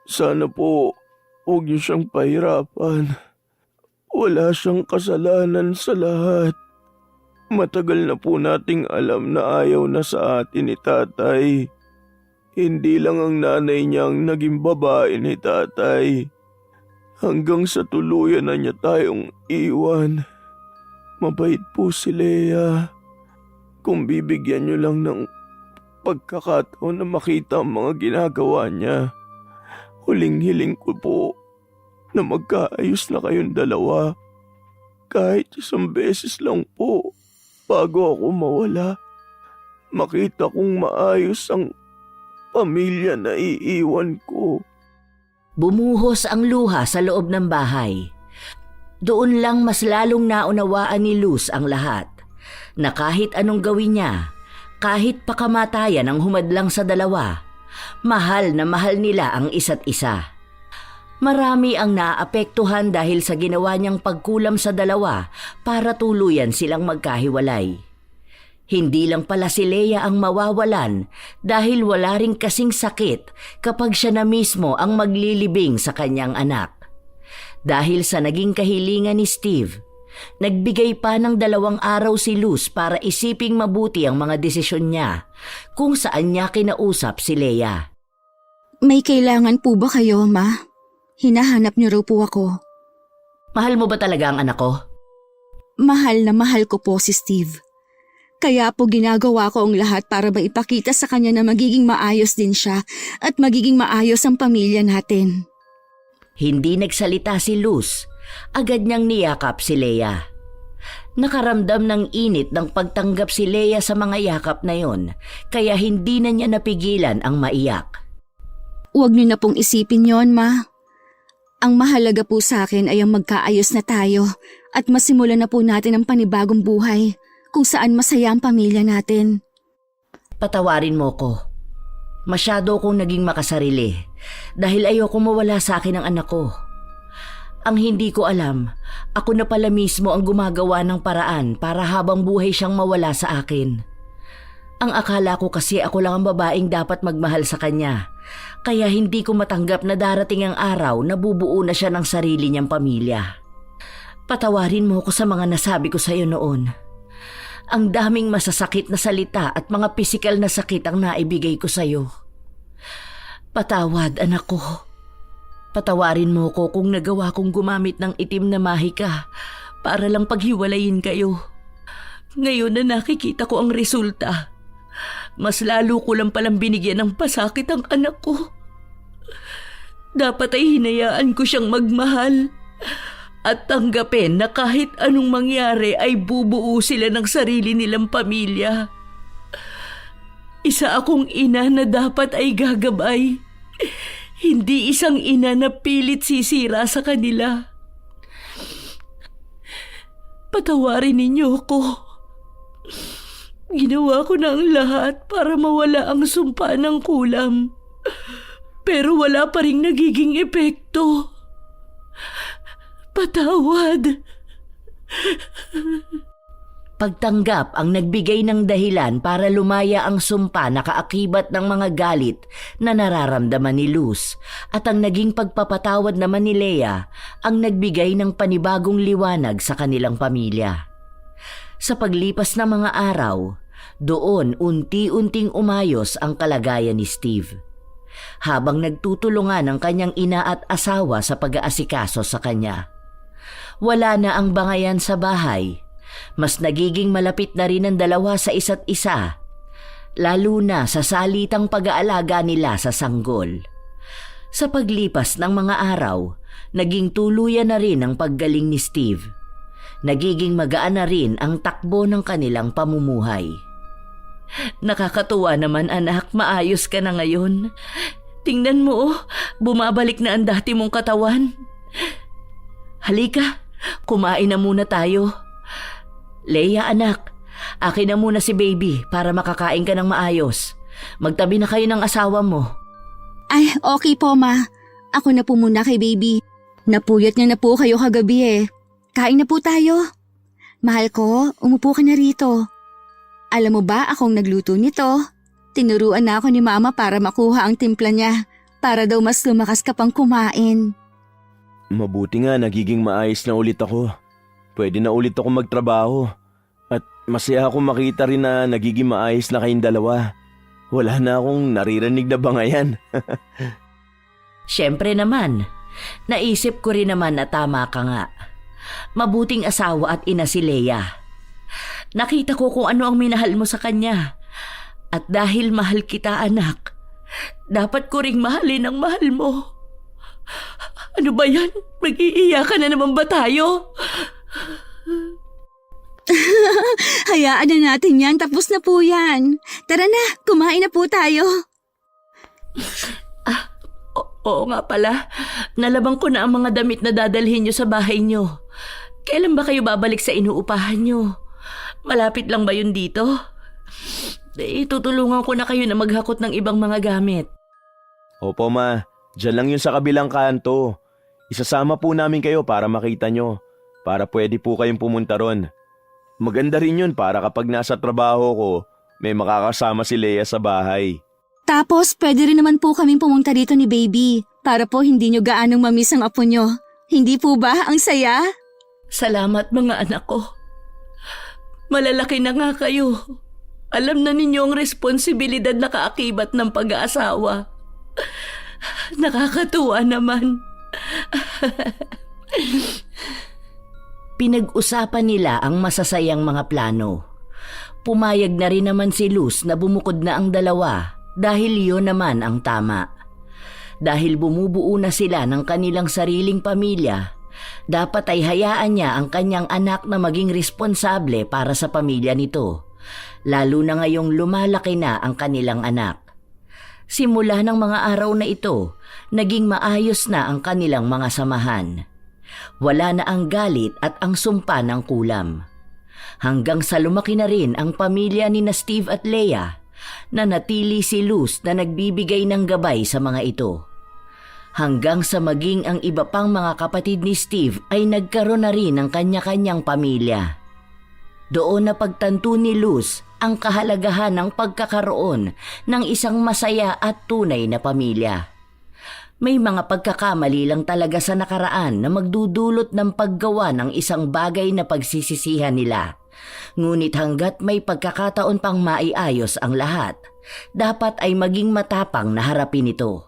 Sana po huwag niyo siyang pahirapan. Wala siyang kasalanan sa lahat. Matagal na po nating alam na ayaw na sa atin ni tatay. Hindi lang ang nanay niya ang naging babae ni tatay. Hanggang sa tuluyan na niya tayong iwan. Mabait po si Leia. Kung bibigyan niyo lang ng pagkakataon na makita ang mga ginagawa niya, huling-hiling ko po na magkaayos na kayong dalawa. Kahit isang beses lang po. Bago ako mawala, makita kong maayos ang pamilya na iiwan ko. Bumuhos ang luha sa loob ng bahay. Doon lang mas lalong naunawaan ni Luz ang lahat, na kahit anong gawin niya, kahit pakamatayan ang humadlang sa dalawa, mahal na mahal nila ang isa't isa. Marami ang naapektuhan dahil sa ginawa niyang pagkulam sa dalawa para tuluyan silang magkahiwalay. Hindi lang pala si Leia ang mawawalan dahil wala ring kasing sakit kapag siya na mismo ang maglilibing sa kanyang anak. Dahil sa naging kahilingan ni Steve, nagbigay pa ng 2 araw si Luz para isiping mabuti ang mga desisyon niya kung saan niya kinausap si Leia. May kailangan po ba kayo, Ma? Hinahanap niyo raw po ako. Mahal mo ba talaga ang anak ko? Mahal na mahal ko po si Steve. Kaya po ginagawa ko ang lahat para maipakita sa kanya na magiging maayos din siya at magiging maayos ang pamilya natin. Hindi nagsalita si Luz. Agad niyang niyakap si Leia. Nakaramdam ng init ng pagtanggap si Leia sa mga yakap na yon, kaya hindi na niya napigilan ang maiyak. Huwag niyo na pong isipin yon, Ma. Ang mahalaga po sa akin ay ang magkaayos na tayo at masimulan na po natin ang panibagong buhay kung saan masaya ang pamilya natin. Patawarin mo ko. Masyado akong naging makasarili dahil ayoko mawala sa akin ang anak ko. Ang hindi ko alam, ako na pala mismo ang gumagawa ng paraan para habang buhay siyang mawala sa akin. Ang akala ko kasi ako lang ang babaeng dapat magmahal sa kanya, kaya hindi ko matanggap na darating ang araw na bubuo na siya ng sarili niyang pamilya. Patawarin mo ko sa mga nasabi ko sa iyo noon. Ang daming masasakit na salita at mga pisikal na sakit ang naibigay ko sa iyo. Patawad, anak ko. Patawarin mo ko kung nagawa kong gumamit ng itim na mahika para lang paghiwalayin kayo. Ngayon na nakikita ko ang resulta, mas lalo ko lang palang binigyan ng pasakit ang anak ko. Dapat ay hinayaan ko siyang magmahal at tanggapin na kahit anong mangyari ay bubuo sila ng sarili nilang pamilya. Isa akong ina na dapat ay gagabay. Hindi isang ina na pilit sisira sa kanila. Patawarin ninyo ako. Ginawa ko na ang lahat para mawala ang sumpa ng kulam. Pero wala pa ring nagiging epekto. Patawad. Pagtanggap ang nagbigay ng dahilan para lumaya ang sumpa na kaakibat ng mga galit na nararamdaman ni Luz at ang naging pagpapatawad naman ni Leia ang nagbigay ng panibagong liwanag sa kanilang pamilya. Sa paglipas ng mga araw, doon unti-unting umayos ang kalagayan ni Steve. Habang nagtutulungan ang kanyang ina at asawa sa pag-aasikaso sa kanya. Wala na ang bangayan sa bahay. Mas nagiging malapit na rin ang dalawa sa isa't isa, lalo na sa salitang pag-aalaga nila sa sanggol. Sa paglipas ng mga araw, naging tuluyan na rin ang paggaling ni Steve. Nagiging magaan na rin ang takbo ng kanilang pamumuhay. Nakakatuwa naman anak, maayos ka na ngayon. Tingnan mo, bumabalik na ang dati mong katawan. Halika, kumain na muna tayo. Leia anak, akin na muna si baby para makakain ka ng maayos. Magtabi na kayo ng asawa mo. Ay, okay po, Ma. Ako na po muna kay baby. Napuyat niya na po kayo kagabi eh. Kain na po tayo. Mahal ko, umupo ka na rito. Alam mo ba akong nagluto nito? Tinuruan na ako ni Mama para makuha ang timpla niya. Para daw mas lumakas ka pang kumain. Mabuti nga nagiging maayos na ulit ako. Pwede na ulit ako magtrabaho. At masaya akong makita rin na nagiging maayos na kayong dalawa. Wala na akong naririnig na bangayan. Siyempre naman, naisip ko rin naman na tama ka nga. Mabuting asawa at ina si Leia. Nakita ko kung ano ang minahal mo sa kanya. At dahil mahal kita anak, dapat ko ring mahalin ang mahal mo. Ano ba yan? Mag-iiyakan na naman ba tayo? Hayaan na natin yan, tapos na po yan. Tara na, kumain na po tayo. Oo nga pala, nalabang ko na ang mga damit na dadalhin nyo sa bahay nyo. Kailan ba kayo babalik sa inuupahan nyo? Malapit lang ba yun dito? Tutulungan ko na kayo na maghakot ng ibang mga gamit. Opo ma, dyan lang yun sa kabilang kanto. Isasama po namin kayo para makita nyo. Para pwede po kayong pumunta ron. Maganda rin yun para kapag nasa trabaho ko, may makakasama si Leia sa bahay. Tapos, pwede rin naman po kaming pumunta dito ni Baby para po hindi nyo gaanong mamiss ang apo nyo. Hindi po ba ang saya? Salamat mga anak ko. Malalaki na nga kayo. Alam na ninyo ang responsibilidad na kaakibat ng pag-aasawa. Nakakatuwa naman. Pinag-usapan nila ang masasayang mga plano. Pumayag na rin naman si Luz na bumukod na ang dalawa dahil yun naman ang tama. Dahil bumubuo na sila ng kanilang sariling pamilya, dapat ay hayaan niya ang kanyang anak na maging responsable para sa pamilya nito, lalo na ngayong lumalaki na ang kanilang anak. Simula ng mga araw na ito, naging maayos na ang kanilang mga samahan. Wala na ang galit at ang sumpa ng kulam. Hanggang sa lumaki na rin ang pamilya ni Steve at Leia, na natili si Luz na nagbibigay ng gabay sa mga ito. Hanggang sa maging ang iba pang mga kapatid ni Steve ay nagkaroon na rin ng kanya-kanyang pamilya. Doon na pagtanto ni Luz ang kahalagahan ng pagkakaroon ng isang masaya at tunay na pamilya. May mga pagkakamali lang talaga sa nakaraan na magdudulot ng paggawa ng isang bagay na pagsisisihan nila. Ngunit hanggat may pagkakataon pang maiayos ang lahat, dapat ay maging matapang na harapin ito.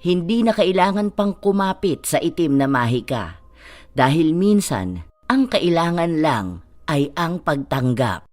Hindi na kailangan pang kumapit sa itim na mahika dahil minsan ang kailangan lang ay ang pagtanggap.